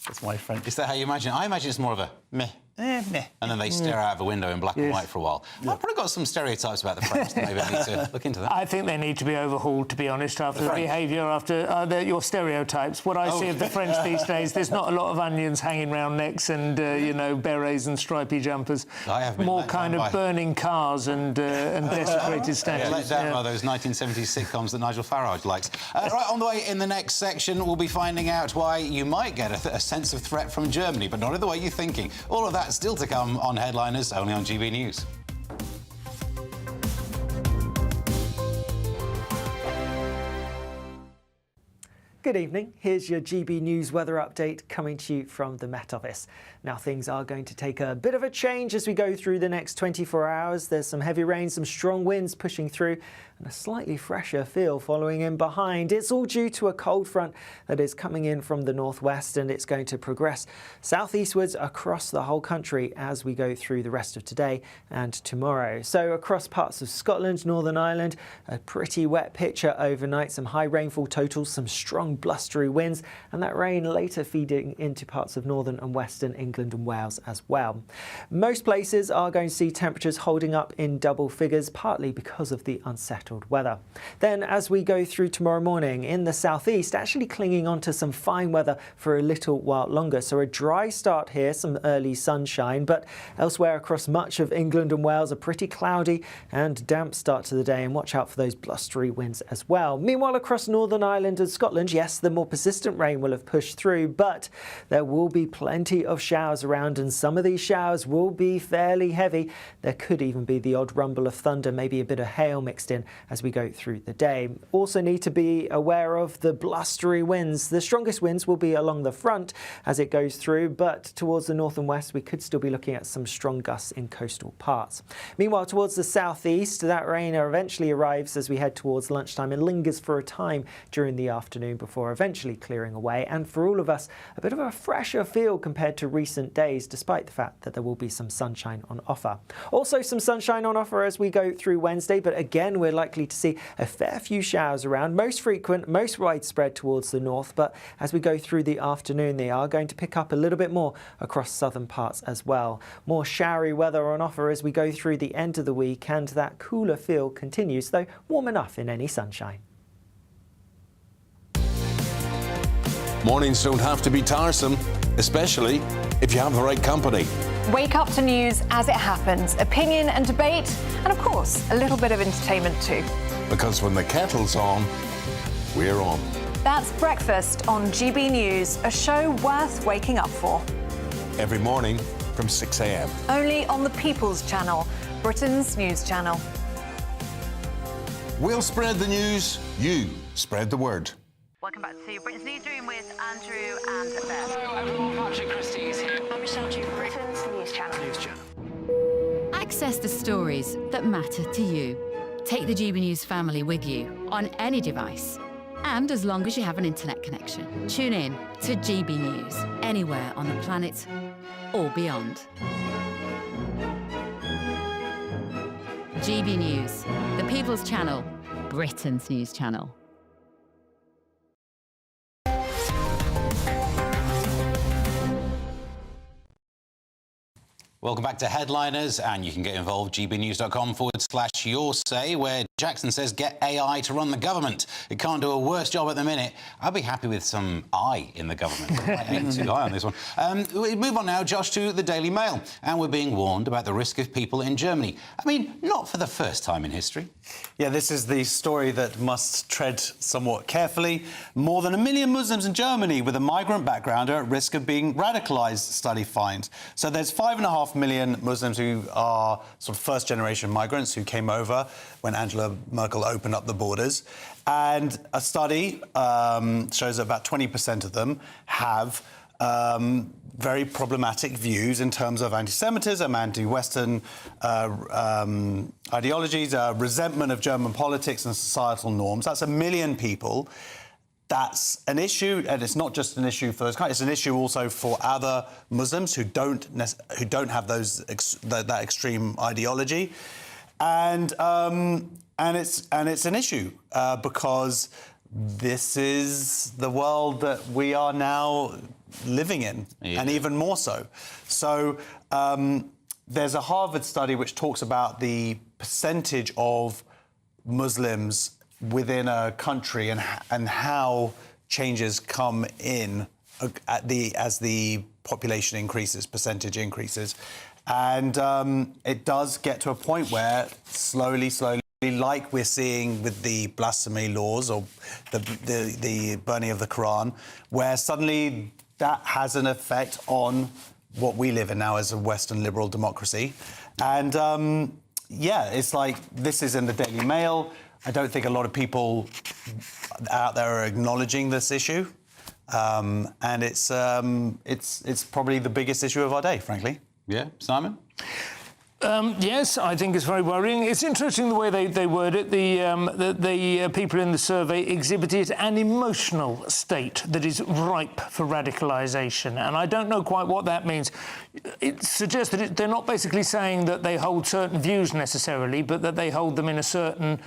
That's my friend. Is that how you imagine it? I imagine it's more of a meh. Meh. And then they stare out of a window in black and white for a while. I've probably got some stereotypes about the French that maybe I need to look into that. I think they need to be overhauled, to be honest, after the behaviour, after your stereotypes. What I see of the French these days, there's not a lot of onions hanging round necks and, berets and stripy jumpers. I have been more kind of burning cars and desecrated statues. Let down by those 1970s sitcoms that Nigel Farage likes. Right, on the way in the next section, we'll be finding out why you might get a sense of threat from Germany, but not in the way you're thinking. All of that still to come on Headliners, only on GB News. Good evening. Here's your GB News weather update coming to you from the Met Office. Now, things are going to take a bit of a change as we go through the next 24 hours. There's some heavy rain, some strong winds pushing through, and a slightly fresher feel following in behind. It's all due to a cold front that is coming in from the northwest, and it's going to progress southeastwards across the whole country as we go through the rest of today and tomorrow. So across parts of Scotland, Northern Ireland, a pretty wet picture overnight, some high rainfall totals, some strong blustery winds, and that rain later feeding into parts of northern and western England and Wales as well. Most places are going to see temperatures holding up in double figures, partly because of the unsettled weather. Then as we go through tomorrow morning, in the southeast, actually clinging on to some fine weather for a little while longer. So a dry start here, some early sunshine, but elsewhere across much of England and Wales, a pretty cloudy and damp start to the day, and watch out for those blustery winds as well. Meanwhile, across Northern Ireland and Scotland, yes, the more persistent rain will have pushed through, but there will be plenty of showers around, and some of these showers will be fairly heavy. There could even be the odd rumble of thunder, maybe a bit of hail mixed in as we go through the day. Also need to be aware of the blustery winds. The strongest winds will be along the front as it goes through, but towards the north and west we could still be looking at some strong gusts in coastal parts. Meanwhile, towards the southeast, that rain eventually arrives as we head towards lunchtime and lingers for a time during the afternoon before eventually clearing away, and for all of us a bit of a fresher feel compared to recent days, despite the fact that there will be some sunshine on offer. Also some sunshine on offer as we go through Wednesday, but again we're likely to see a fair few showers around, most frequent, most widespread towards the north, but as we go through the afternoon they are going to pick up a little bit more across southern parts as well. More showery weather on offer as we go through the end of the week, and that cooler feel continues, though warm enough in any sunshine. Mornings don't have to be tiresome, especially if you have the right company. Wake up to news as it happens, opinion and debate, and of course, a little bit of entertainment too. Because when the kettle's on, we're on. That's Breakfast on GB News, a show worth waking up for. Every morning from 6 a.m. Only on the People's Channel, Britain's news channel. We'll spread the news, you spread the word. Welcome back to Britain's Newsroom with Andrew and Beth. Hello everyone, Patrick Christie is here. I'm Michelle Duke, Britain's news channel. Access the stories that matter to you. Take the GB News family with you on any device. And as long as you have an internet connection, tune in to GB News anywhere on the planet or beyond. GB News, the People's Channel, Britain's news channel. Welcome back to Headliners, and you can get involved, gbnews.com/your say, where Jackson says get AI to run the government. It can't do a worse job at the minute. I'd be happy with some I in the government. I ain't too high on this one. We move on now, Josh, to the Daily Mail. And we're being warned about the risk of people in Germany. I mean, not for the first time in history. Yeah, this is the story that must tread somewhat carefully. More than 1 million Muslims in Germany with a migrant background are at risk of being radicalised, study finds. So there's 5.5 million Muslims who are sort of first-generation migrants who came over when Angela Merkel opened up the borders. And a study shows that about 20% of them have very problematic views in terms of anti-Semitism, anti-Western ideologies, resentment of German politics and societal norms. That's 1 million people. That's an issue, and it's not just an issue for those kinds. It's an issue also for other Muslims who don't have that extreme ideology, and it's an issue because this is the world that we are now living in, and even more so. So there's a Harvard study which talks about the percentage of Muslims within a country and how changes come in as the population increases, percentage increases. And it does get to a point where slowly, like we're seeing with the blasphemy laws or the burning of the Quran, where suddenly that has an effect on what we live in now as a Western liberal democracy. And yeah, it's like this is in the Daily Mail. I don't think a lot of people out there are acknowledging this issue, and it's probably the biggest issue of our day, frankly. Yeah, Simon? Yes, I think it's very worrying. It's interesting the way they word it. The people in the survey exhibited an emotional state that is ripe for radicalisation, and I don't know quite what that means. It suggests that they're not basically saying that they hold certain views necessarily, but that they hold them in a certain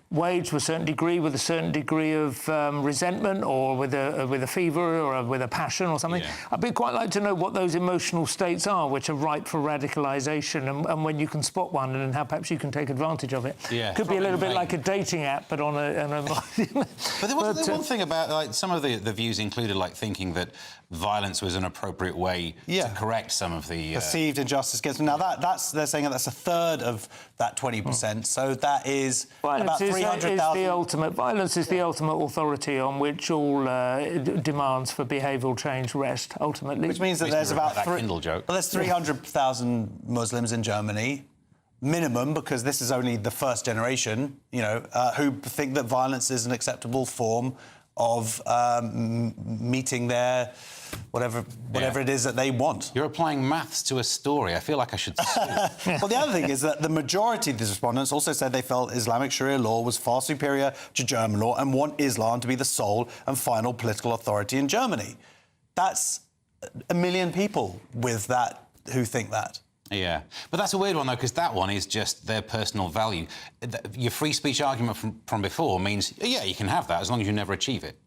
way, to a certain degree, with a certain degree of resentment, or with a fever, or with a passion, or something. Yeah. I'd quite like to know what those emotional states are, which are ripe for radicalisation, and when you can spot one, and how perhaps you can take advantage of it. Yeah, could be a little bit like a dating app, but on a. But there was one thing about like some of the views included, like thinking that violence was an appropriate way to correct some of the perceived injustice against them. Now they're saying that's a third of that 20%. So that is about 300,000. Violence is the ultimate authority on which all demands for behavioural change rest. Ultimately, which means that there's about there's 300,000 Muslims in Germany. Minimum, because this is only the first generation, who think that violence is an acceptable form of meeting their whatever it is that they want. You're applying maths to a story. I feel like I should sue. Well, the other thing is that the majority of these respondents also said they felt Islamic Sharia law was far superior to German law and want Islam to be the sole and final political authority in Germany. That's 1 million people with that who think that. Yeah, but that's a weird one, though, because that one is just their personal value. Your free speech argument from before means, yeah, you can have that as long as you never achieve it.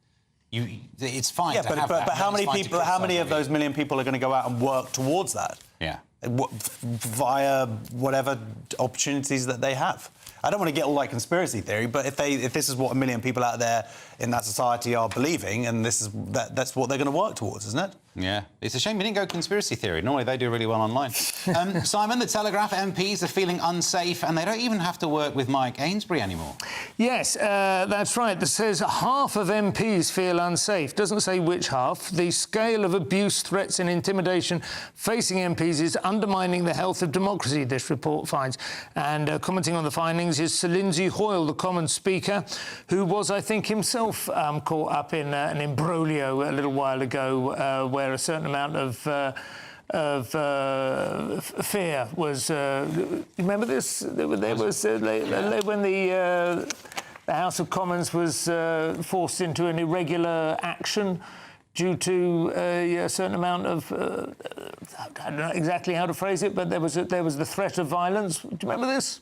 It's fine to have that. But how many of those 1 million people are going to go out and work towards that? Yeah. Via whatever opportunities that they have. I don't want to get all like conspiracy theory, but if this is what 1 million people out there in that society are believing, and that's what they're going to work towards, isn't it? Yeah, it's a shame we didn't go conspiracy theory. Normally they do really well online. Simon, the Telegraph MPs are feeling unsafe, and they don't even have to work with Mike Ainsbury anymore. Yes, that's right. It says half of MPs feel unsafe. Doesn't say which half. The scale of abuse, threats and intimidation facing MPs is undermining the health of democracy, this report finds. And commenting on the findings is Sir Lindsay Hoyle, the Commons Speaker, who was, I think, himself caught up in an imbroglio a little while ago where a certain amount of fear was... remember this? There was when the House of Commons was forced into an irregular action due to a certain amount of... I don't know exactly how to phrase it, but there was the threat of violence. Do you remember this?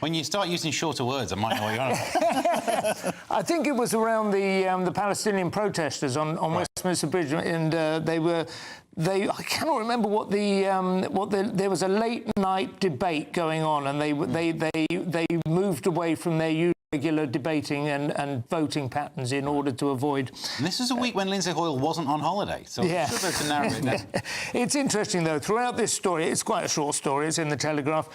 When you start using shorter words, I might know what you're on. I think it was around the Palestinian protesters on Westminster Bridge, and I cannot remember what there was a late night debate going on, and they moved away from their usual regular debating and voting patterns in order to avoid... And this is a week when Lindsay Hoyle wasn't on holiday, so yeah. should have to narrow it down. It's interesting, though, throughout this story, it's quite a short story, it's in the Telegraph,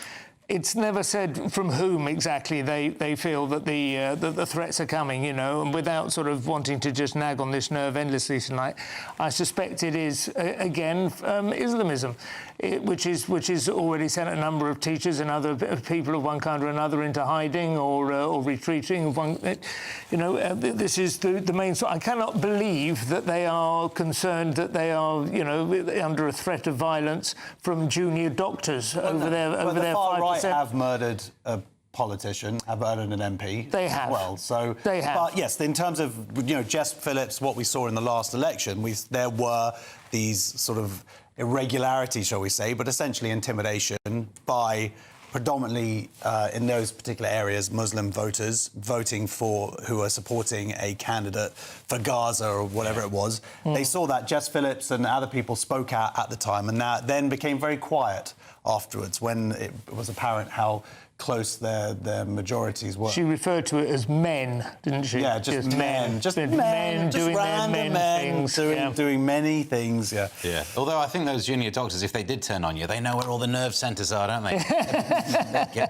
it's never said from whom exactly they feel that the threats are coming, you know, and without sort of wanting to just nag on this nerve endlessly tonight, I suspect it is, again, Islamism, which is already sent a number of teachers and other people of one kind or another into hiding or retreating. This is the main... I cannot believe that they are concerned that they are, you know, under a threat of violence from junior doctors over their 5%. Have murdered a politician, have murdered an MP. They have. Well, so... They have. But, yes, in terms of, you know, Jess Phillips, what we saw in the last election, there were these sort of irregularities, shall we say, but essentially intimidation by predominantly, in those particular areas, Muslim voters voting for who are supporting a candidate for Gaza or whatever it was. They saw that. Jess Phillips and other people spoke out at the time, and that then became very quiet afterwards when it was apparent how close their majorities were. She referred to it as men, didn't she? Yeah, just men. Just men doing random their men things. Doing many things, yeah. Yeah. Although I think those junior doctors, if they did turn on you, they know where all the nerve centres are, don't they?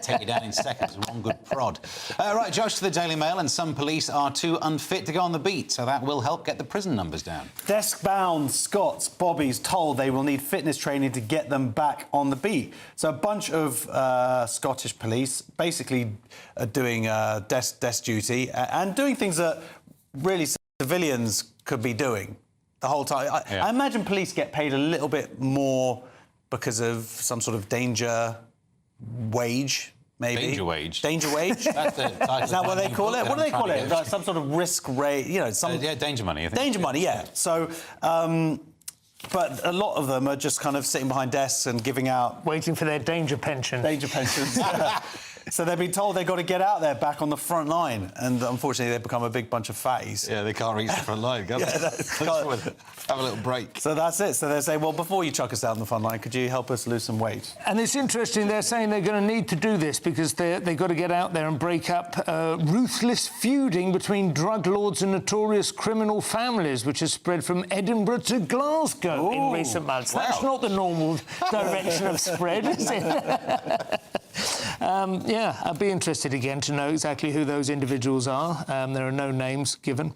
Take you down in seconds with one good prod. Right, Josh, to the Daily Mail, and some police are too unfit to go on the beat, so that will help get the prison numbers down. Desk-bound Scots, bobbies told they will need fitness training to get them back on the beat. So a bunch of Scottish police basically doing desk duty and doing things that really civilians could be doing the whole time. I imagine police get paid a little bit more because of some sort of danger wage, maybe. Danger wage? Danger wage? That's the title. Is that what they call it? What do they call it? Like some sort of risk rate, you know, some... yeah, danger money, I think. Danger money, yeah. So... but a lot of them are just kind of sitting behind desks and giving out... Waiting for their danger pension. Danger pensions. So they've been told they've got to get out there back on the front line, and unfortunately they've become a big bunch of fatties. Yeah, they can't reach the front line, can they? Have a little break. So that's it. So they say, well, before you chuck us down the front line, could you help us lose some weight? And it's interesting, they're saying they're going to need to do this because they've got to get out there and break up ruthless feuding between drug lords and notorious criminal families, which has spread from Edinburgh to Glasgow in recent months. Wow. That's not the normal direction of spread, is it? Yeah, I'd be interested again to know exactly who those individuals are. There are no names given.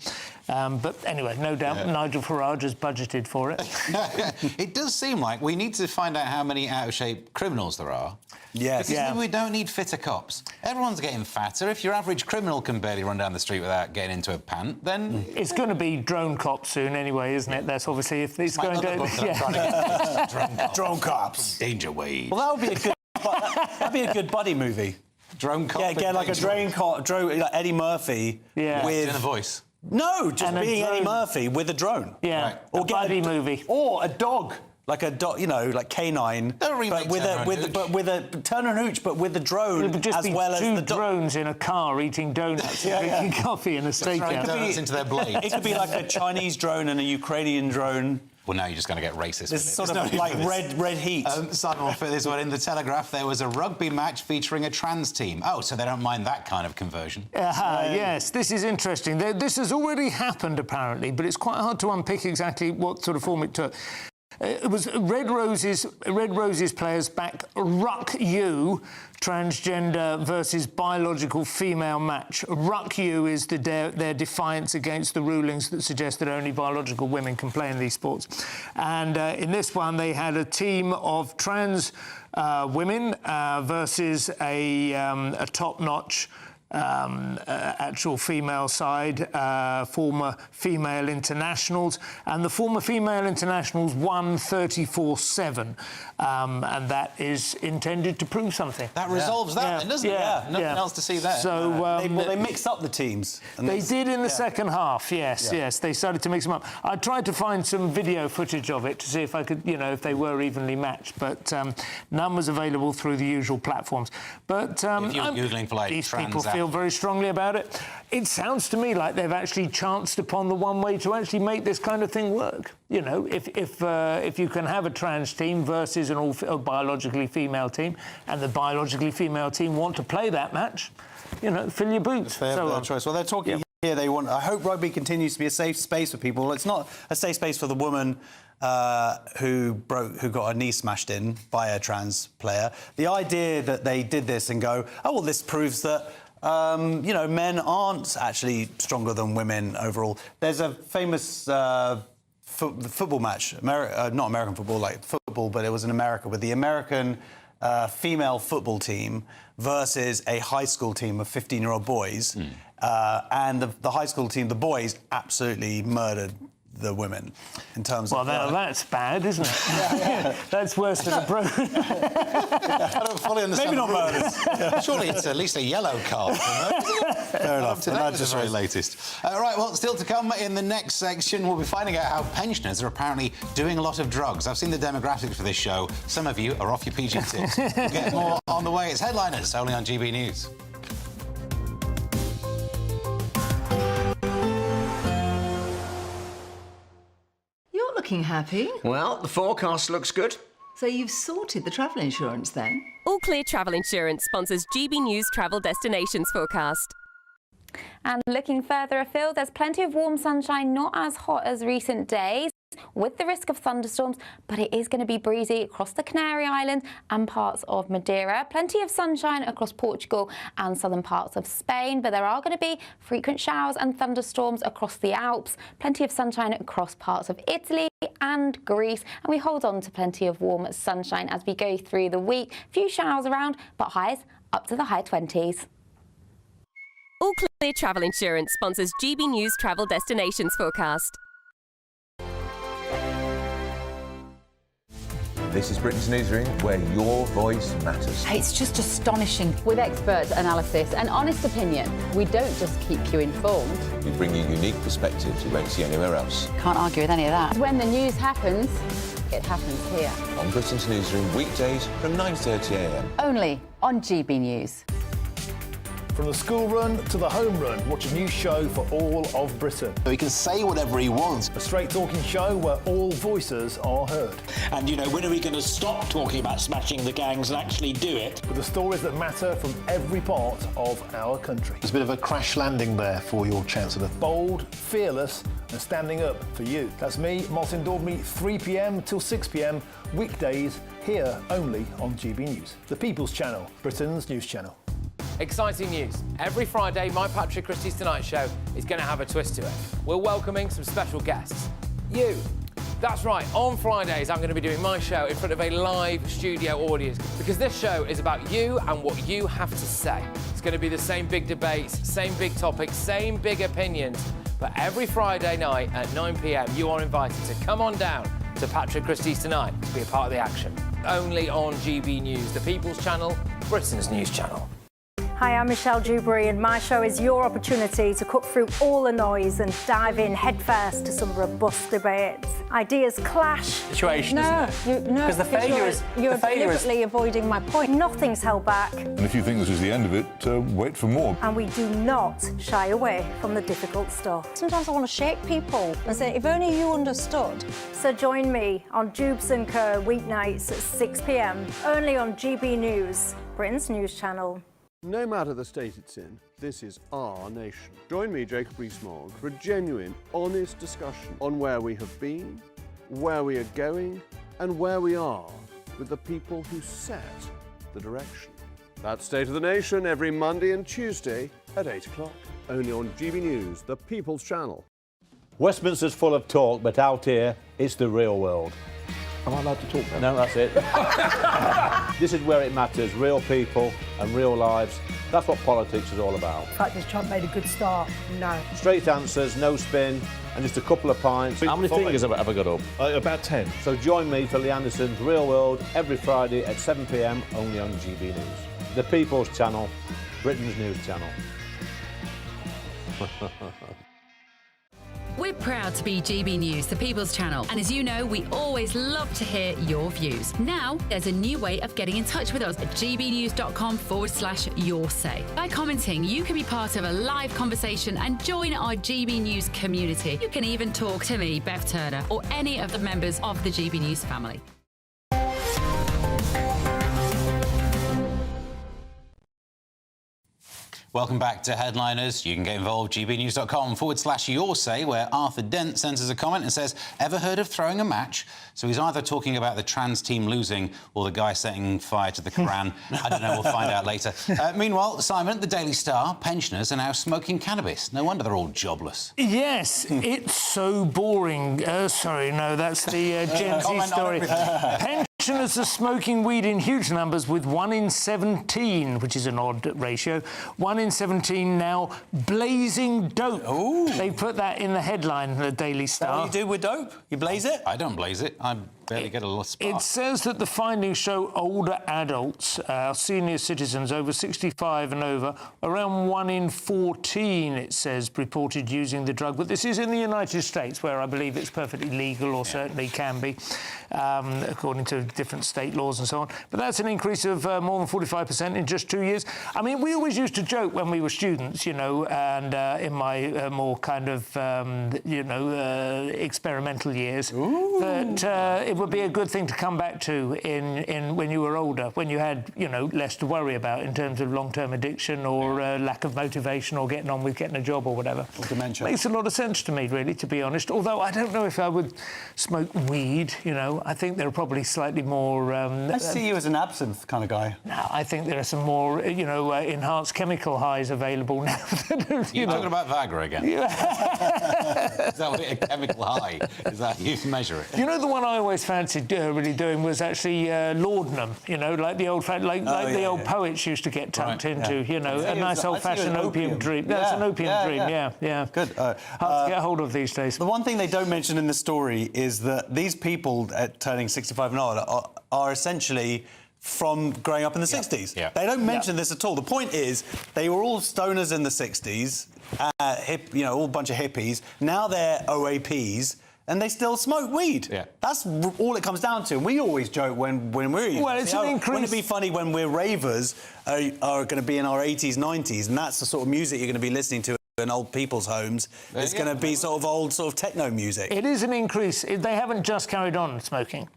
But anyway, no doubt Nigel Farage has budgeted for it. It does seem like we need to find out how many out-of-shape criminals there are. Yes. Because we don't need fitter cops. Everyone's getting fatter. If your average criminal can barely run down the street without getting into a pant, then... It's going to be drone cops soon anyway, isn't it? That's obviously if it's going to... Drone cops. Danger wage. Well, that would be a good... That'd be a good buddy movie. Drone cop. Yeah, get like a drone cop, like Eddie Murphy with in a voice. No, just being Eddie Murphy with a drone. Yeah, right. Or a buddy movie. Or a dog. Like a dog, you know, like Canine, but with a Turner and Hooch, but with a drone it would just as be well two as the drones in a car eating donuts, and drinking coffee in a steakhouse. Donuts into their blades. It could be like a Chinese drone and a Ukrainian drone. Well, now you're just going to get racist. It's sort of like red heat. Simon will fit this one in the Telegraph. There was a rugby match featuring a trans team. Oh, so they don't mind that kind of conversion. Yes, this is interesting. This has already happened, apparently, but it's quite hard to unpick exactly what sort of form it took. It was Red Roses players back Ruck U, transgender versus biological female match. Ruck U is their defiance against the rulings that suggest that only biological women can play in these sports. And in this one, they had a team of trans women versus a top-notch actual female side, former female internationals, and the former female internationals won 34-7, and that is intended to prove something. That resolves that, then, doesn't it? Nothing else to see there. So they mixed up the teams. They did in the second half, yes. They started to mix them up. I tried to find some video footage of it to see if I could, if they were evenly matched, but none was available through the usual platforms. But if you're Googling for, like, these people feel very strongly about it. It sounds to me like they've actually chanced upon the one way to actually make this kind of thing work. If you can have a trans team versus a biologically female team, and the biologically female team want to play that match, fill your boots. They have their choice. Well, they're talking here. They want. I hope rugby continues to be a safe space for people. It's not a safe space for the woman who got her knee smashed in by a trans player. The idea that they did this and go, oh well, this proves that. Men aren't actually stronger than women overall. There's a famous football match, not American football, like football, but it was in America, with the American female football team versus a high school team of 15-year-old boys. And the high school team, the boys, absolutely murdered the women in terms of... Well, that's bad, isn't it? That's worse than a broken... I don't fully understand. Maybe not murders. Surely it's at least a yellow card. Fair enough. Today was the very latest. Right, well, still to come in the next section, we'll be finding out how pensioners are apparently doing a lot of drugs. I've seen the demographics for this show. Some of you are off your PG tips. We'll get more on the way. It's Headliners, only on GB News. You're looking happy. Well, the forecast looks good. So you've sorted the travel insurance then? All Clear Travel Insurance sponsors GB News Travel Destinations Forecast. And looking further afield, there's plenty of warm sunshine, not as hot as recent days, with the risk of thunderstorms, but it is going to be breezy across the Canary Islands and parts of Madeira. Plenty of sunshine across Portugal and southern parts of Spain, but there are going to be frequent showers and thunderstorms across the Alps. Plenty of sunshine across parts of Italy and Greece, and we hold on to plenty of warm sunshine as we go through the week. Few showers around, but highs up to the high 20s. All Clear Travel Insurance sponsors GB News Travel Destinations Forecast. This is Britain's Newsroom, where your voice matters. It's just astonishing. With expert analysis and honest opinion, we don't just keep you informed. We bring you unique perspectives you won't see anywhere else. Can't argue with any of that. When the news happens, it happens here. On Britain's Newsroom, weekdays from 9:30 a.m. Only on GB News. From the school run to the home run, watch a new show for all of Britain. He can say whatever he wants. A straight-talking show where all voices are heard. And, when are we going to stop talking about smashing the gangs and actually do it? With the stories that matter from every part of our country. There's a bit of a crash landing there for your Chancellor. Bold, fearless and standing up for you. That's me, Martin Daubney, 3 p.m. till 6 p.m, weekdays, here only on GB News. The People's Channel, Britain's news channel. Exciting news. Every Friday, my Patrick Christie's Tonight Show is going to have a twist to it. We're welcoming some special guests. You. That's right, on Fridays, I'm going to be doing my show in front of a live studio audience because this show is about you and what you have to say. It's going to be the same big debates, same big topics, same big opinions. But every Friday night at 9 p.m, you are invited to come on down to Patrick Christie's Tonight to be a part of the action. Only on GB News, the People's Channel, Britain's news channel. Hi, I'm Michelle Dewberry and my show is your opportunity to cut through all the noise and dive in headfirst to some robust debates. Ideas clash. Situation, isn't it? No, because the failure is... You're deliberately avoiding my point. Nothing's held back. And if you think this is the end of it, wait for more. And we do not shy away from the difficult stuff. Sometimes I want to shake people and say, if only you understood. So join me on Jubes & Co. weeknights at 6 p.m, only on GB News, Britain's news channel. No matter the state it's in, this is our nation. Join me, Jacob Rees-Mogg, for a genuine, honest discussion on where we have been, where we are going, and where we are with the people who set the direction. That's State of the Nation every Monday and Tuesday at 8 o'clock, only on GB News, the People's Channel. Westminster's full of talk, but out here, it's the real world. Am I allowed to talk now? No, that's it. This is where it matters, real people and real lives. That's what politics is all about. The fact has Trump made a good start? No. Straight answers, no spin, and just a couple of pints. How many fingers have I got up? About 10. So join me for Lee Anderson's Real World every Friday at 7 p.m, only on GB News. The People's Channel, Britain's news channel. We're proud to be GB News, the People's Channel, and as you know, we always love to hear your views. Now, there's a new way of getting in touch with us at gbnews.com/yoursay. By commenting, you can be part of a live conversation and join our GB News community. You can even talk to me, Bev Turner, or any of the members of the GB News family. Welcome back to Headliners. You can get involved, gbnews.com/your say, where Arthur Dent sends us a comment and says, ever heard of throwing a match? So he's either talking about the trans team losing or the guy setting fire to the Quran. I don't know, we'll find out later. Meanwhile, Simon, the Daily Star, pensioners are now smoking cannabis. No wonder they're all jobless. Yes, it's so boring. Sorry, no, that's the Gen Z story. Pensioners are smoking weed in huge numbers, with 1 in 17, which is an odd ratio. 1 in 17 now blazing dope. Ooh. They put that in the headline, the Daily Star. What do you do with dope? You blaze it? I don't blaze it. I barely get a little spark. It says that the findings show older adults, senior citizens over 65 and over, around 1 in 14, it says, reported using the drug. But this is in the United States, where I believe it's perfectly legal, or certainly can be, according to different state laws and so on. But that's an increase of more than 45% in just 2 years. I mean, we always used to joke when we were students, you know, and in my more kind of, experimental years, that it would be a good thing to come back to in when you were older, when you had, you know, less to worry about in terms of long-term addiction or lack of motivation or getting on with getting a job or whatever. Or dementia. Makes a lot of sense to me, really, to be honest. Although I don't know if I would smoke weed, you know. I think there are probably slightly more... I see you as an absinthe kind of guy. No, I think there are some more, enhanced chemical highs available now. You're talking about Viagra again? Yeah. Is that what a chemical high? Is that you measure it? You know, the one I always fancied really doing was actually laudanum, you know, like the old old poets used to get tucked into, you know, a nice old-fashioned opium dream. That's an opium dream, yeah. Good. Hard to get hold of these days. The one thing they don't mention in the story is that these people turning 65 and on are essentially from growing up in the 60s. Yeah. They don't mention this at all. The point is, they were all stoners in the 60s, all a bunch of hippies. Now they're OAPs, and they still smoke weed. Yeah. That's all it comes down to. And we always joke when we're young. Well, it's an increase. Wouldn't it be funny when we're ravers are going to be in our 80s, 90s, and that's the sort of music you're going to be listening to in old people's homes? It's going to be sort of old, sort of techno music. It is an increase. They haven't just carried on smoking.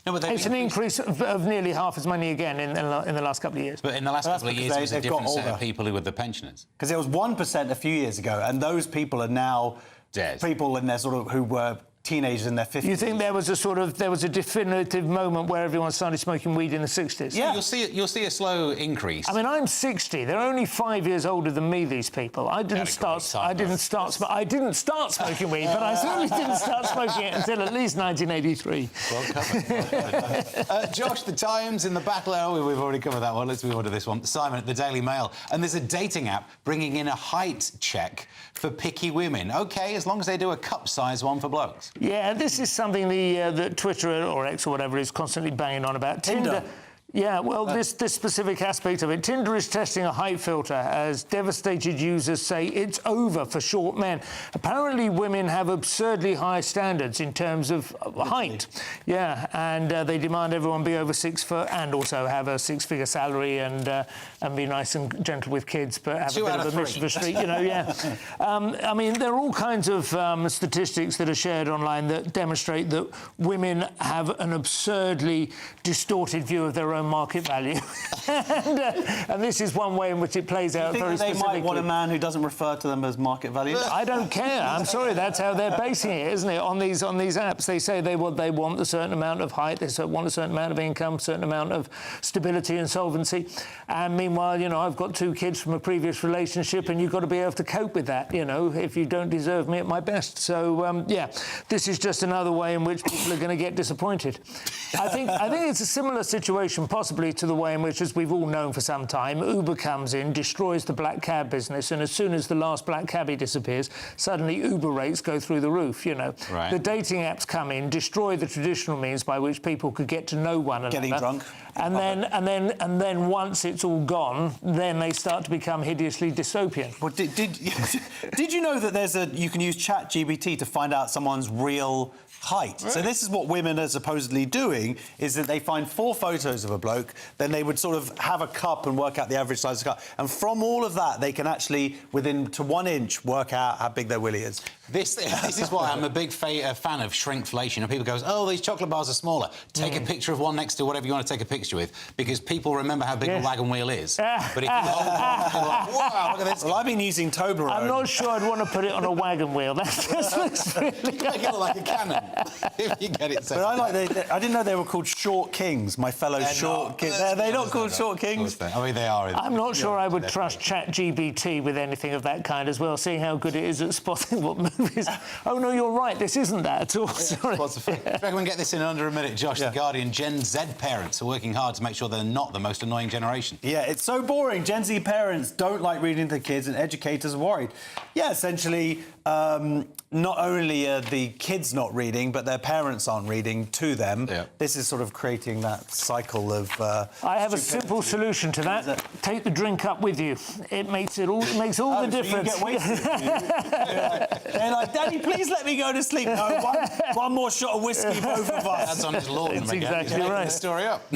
No, but it's an increase of nearly half as many again in the last couple of years. But in the last couple of years, it was a different set of people who were the pensioners. Because there was 1% a few years ago, and those people are now dead. People in their sort of who were teenagers in their 50s. You think there was a definitive moment where everyone started smoking weed in the 60s? Yeah, you'll see a slow increase. I mean, I'm 60. They're only 5 years older than me, these people. I didn't start smoking weed, but I certainly didn't start smoking it until at least 1983. Well covered. Josh, the Times in the battle. Oh, we've already covered that one. Let's move on to this one. Simon at the Daily Mail. And there's a dating app bringing in a height check for picky women. OK, as long as they do a cup-size one for blokes. Yeah, this is something that Twitter or X or whatever is constantly banging on about. Tinder. Yeah, well, this specific aspect of it. Tinder is testing a height filter as devastated users say it's over for short men. Apparently, women have absurdly high standards in terms of height. Yeah, and they demand everyone be over 6 foot and also have a 6-figure salary and be nice and gentle with kids, but have a bit of a miss of a street, you know, yeah. I mean, there are all kinds of statistics that are shared online that demonstrate that women have an absurdly distorted view of their own market value. and this is one way in which it plays out very specifically. They might want a man who doesn't refer to them as market value? I don't care. I'm sorry, that's how they're basing it, isn't it? On these apps, they say they want a certain amount of height, they want a certain amount of income, a certain amount of stability and solvency. And meanwhile, you know, I've got 2 kids from a previous relationship, and you've got to be able to cope with that, you know, if you don't deserve me at my best. So, yeah, this is just another way in which people are going to get disappointed. I think it's a similar situation possibly to the way in which, as we've all known for some time, Uber comes in, destroys the black cab business, and as soon as the last black cabbie disappears, suddenly Uber rates go through the roof, you know. Right. The dating apps come in, destroy the traditional means by which people could get to know one another. Getting drunk. And then once it's all gone, then they start to become hideously dystopian. Well, did you know that you can use ChatGPT to find out someone's real height? Right. So this is what women are supposedly doing, is that they find 4 photos of a bloke, then they would sort of have a cup and work out the average size of the cup. And from all of that, they can actually, within to 1 inch, work out how big their willy is. This is why I'm a big fan of shrinkflation. And people go, oh, these chocolate bars are smaller. Take a picture of one next to whatever you want to take a picture with, because people remember how big a wagon wheel is. But if you hold one, people are like, wow, look at this. Well, I've been using Toblerone. I'm not sure I'd want to put it on a wagon wheel. That just looks really... Make it look like a cannon, if you get it set. But I didn't know they were called Short Kings, my fellow Short Kings. They're not called Short Kings? I mean, they are. I'm not sure I would trust ChatGPT with anything of that kind as well, seeing how good it is at spotting what movies... Oh, no, you're right, this isn't that at all. Sorry. Do you reckon we can get this in under a minute, Josh? The Guardian, Gen Z parents are working hard to make sure they're not the most annoying generation. Yeah, it's so boring. Gen Z parents don't like reading to kids, and educators are worried. Yeah, essentially, not only are the kids not reading, but their parents aren't reading to them. Yeah. This is sort of creating that cycle of... I have a simple solution to that. Take the drink up with you. It makes all the difference. You get wasted. They're like, Daddy, please let me go to sleep. No, one more shot of whiskey, both of us. That's on his lawn. That's exactly right. The story up.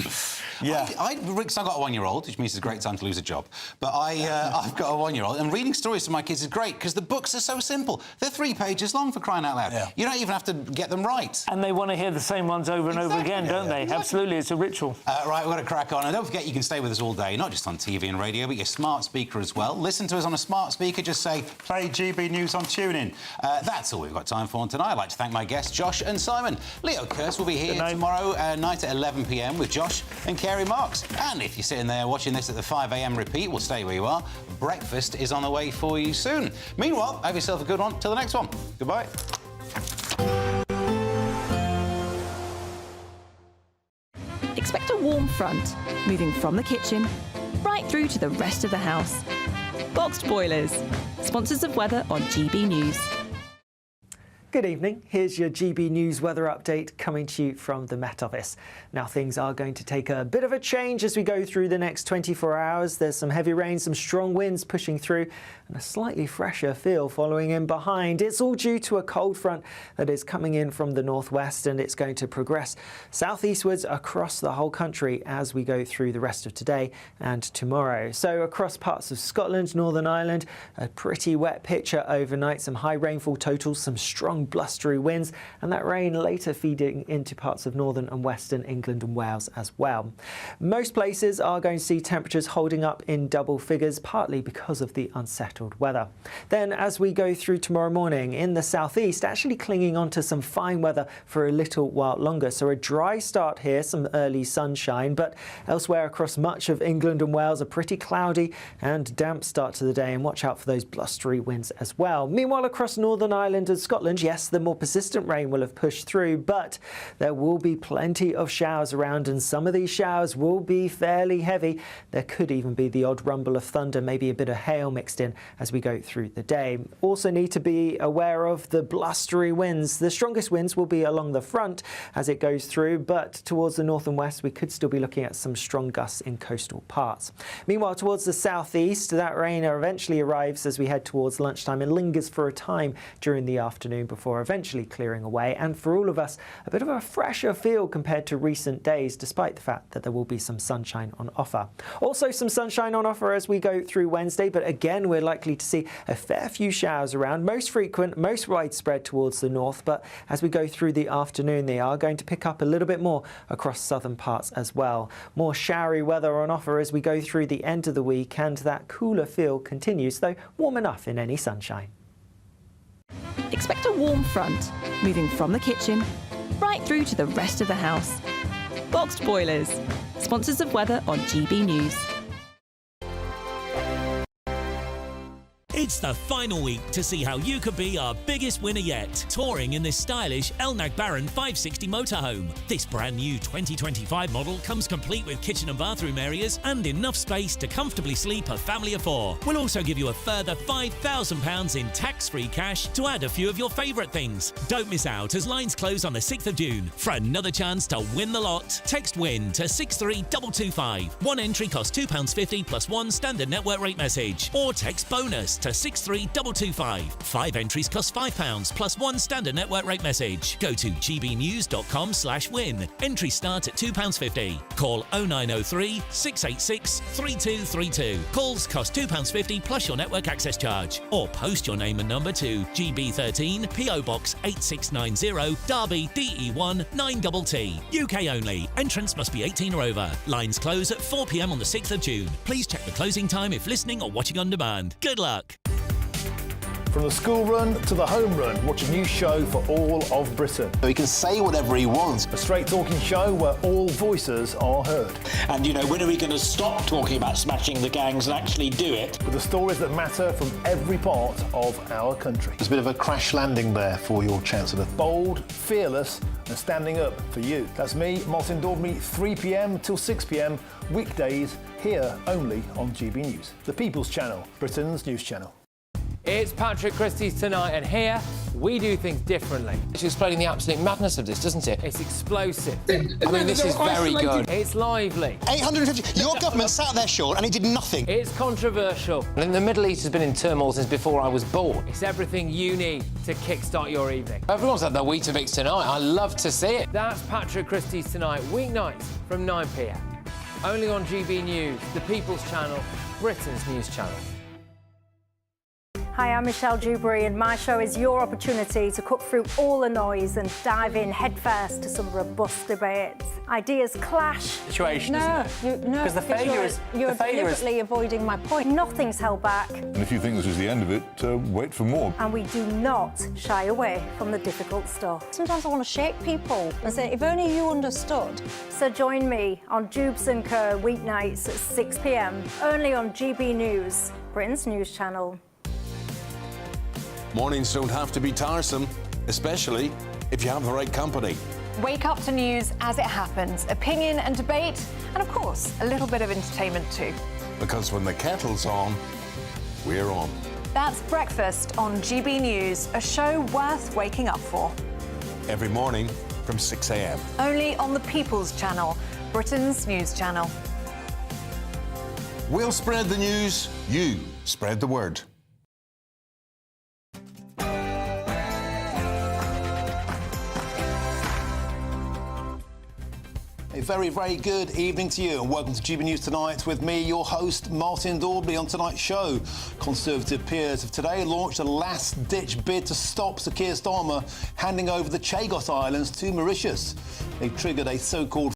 Yeah. Rick's I've got a 1-year-old, which means it's a great time to lose a job. But I've got a 1-year-old, and reading stories to my kids is great because the books are so simple. They're 3 pages long, for crying out loud. Yeah. You don't even have to get them right. And they want to hear the same ones over and over again, don't they? Exactly. Absolutely, it's a ritual. Right, we've got to crack on. And don't forget, you can stay with us all day, not just on TV and radio, but your smart speaker as well. Listen to us on a smart speaker. Just say, play GB News on TuneIn. That's all we've got time for tonight. I'd like to thank my guests, Josh and Simon. Leo Kurtz will be here tomorrow night at 11 p.m. with Josh and Kerry Marks. And if you're sitting there watching this at the 5 a.m. repeat, well, stay where you are. Breakfast is on the way for you soon. Meanwhile, have yourself a good one. Till the next one. Goodbye. Expect a warm front, moving from the kitchen right through to the rest of the house. Boxed Boilers, sponsors of weather on GB News. Good evening. Here's your GB News weather update coming to you from the Met Office. Now, things are going to take a bit of a change as we go through the next 24 hours. There's some heavy rain, some strong winds pushing through, and a slightly fresher feel following in behind. It's all due to a cold front that is coming in from the northwest, and it's going to progress southeastwards across the whole country as we go through the rest of today and tomorrow. So across parts of Scotland, Northern Ireland, a pretty wet picture overnight, some high rainfall totals, some strong blustery winds, and that rain later feeding into parts of northern and western England and Wales as well. Most places are going to see temperatures holding up in double figures, partly because of the unsettled weather. Then as we go through tomorrow morning, in the southeast, actually clinging on to some fine weather for a little while longer. So a dry start here, some early sunshine, but elsewhere across much of England and Wales, a pretty cloudy and damp start to the day, and watch out for those blustery winds as well. Meanwhile, across Northern Ireland and Scotland, yes, the more persistent rain will have pushed through, but there will be plenty of showers around, and some of these showers will be fairly heavy. There could even be the odd rumble of thunder, maybe a bit of hail mixed in as we go through the day. Also need to be aware of the blustery winds. The strongest winds will be along the front as it goes through, but towards the north and west we could still be looking at some strong gusts in coastal parts. Meanwhile, towards the southeast, that rain eventually arrives as we head towards lunchtime and lingers for a time during the afternoon before eventually clearing away, and for all of us a bit of a fresher feel compared to recent days, despite the fact that there will be some sunshine on offer. Also some sunshine on offer as we go through Wednesday, but again we're likely to see a fair few showers around, most frequent, most widespread towards the north, but as we go through the afternoon they are going to pick up a little bit more across southern parts as well. More showery weather on offer as we go through the end of the week, and that cooler feel continues, though warm enough in any sunshine. Expect a warm front, moving from the kitchen right through to the rest of the house. Boxed Boilers, sponsors of weather on GB News. It's the final week to see how you could be our biggest winner yet, touring in this stylish Elnag Baron 560 motorhome. This brand new 2025 model comes complete with kitchen and bathroom areas and enough space to comfortably sleep a family of 4. We'll also give you a further £5,000 in tax-free cash to add a few of your favourite things. Don't miss out as lines close on the 6th of June. For another chance to win the lot, text WIN to 63225. One entry costs £2.50 plus one standard network rate message, or text BONUS to 63225. 5 entries cost £5 plus 1 standard network rate message. Go to gbnews.com/win. Entries start at £2.50. Call 0903 686 3232. Calls cost £2.50 plus your network access charge. Or post your name and number to GB13 PO Box 8690 Derby DE1 9TT. UK only. Entrance must be 18 or over. Lines close at 4 p.m. on the 6th of June. Please check the closing time if listening or watching on demand. Good luck. From the school run to the home run, watch a new show for all of Britain. He can say whatever he wants. A straight talking show where all voices are heard. And, you know, when are we going to stop talking about smashing the gangs and actually do it? With the stories that matter from every part of our country. There's a bit of a crash landing there for your Chancellor. Bold, fearless and standing up for you. That's me, Martin Daubney, 3 p.m. till 6 p.m. weekdays here only on GB News. The People's Channel, Britain's news channel. It's Patrick Christie's Tonight, and here we do things differently. It's explaining the absolute madness of this, doesn't it? It's explosive. I mean, this is very good. It's lively. 850. Your government sat there, Sean, and it did nothing. It's controversial. And the Middle East has been in turmoil since before I was born. It's everything you need to kickstart your evening. Everyone's had their Weetabix tonight. I love to see it. That's Patrick Christie's Tonight, weeknights from 9 p.m. Only on GB News, the People's Channel, Britain's news channel. Hi, I'm Michelle Dewberry, and my show is your opportunity to cut through all the noise and dive in headfirst to some robust debates. Ideas clash. Situation, because the failure is you're deliberately avoiding my point. Nothing's held back. And if you think this is the end of it, wait for more. And we do not shy away from the difficult stuff. Sometimes I want to shake people and say, if only you understood. So join me on Jubes & Co. weeknights at 6 p.m. only on GB News, Britain's news channel. Mornings don't have to be tiresome, especially if you have the right company. Wake up to news as it happens, opinion and debate, and of course, a little bit of entertainment too. Because when the kettle's on, we're on. That's Breakfast on GB News, a show worth waking up for. Every morning from 6 a.m. Only on the People's Channel, Britain's news channel. We'll spread the news, you spread the word. A very, very good evening to you and welcome to GB News Tonight with me, your host, Martin Daubney. On tonight's show, Conservative peers have today launched a last-ditch bid to stop Sir Keir Starmer handing over the Chagos Islands to Mauritius. They've triggered a so-called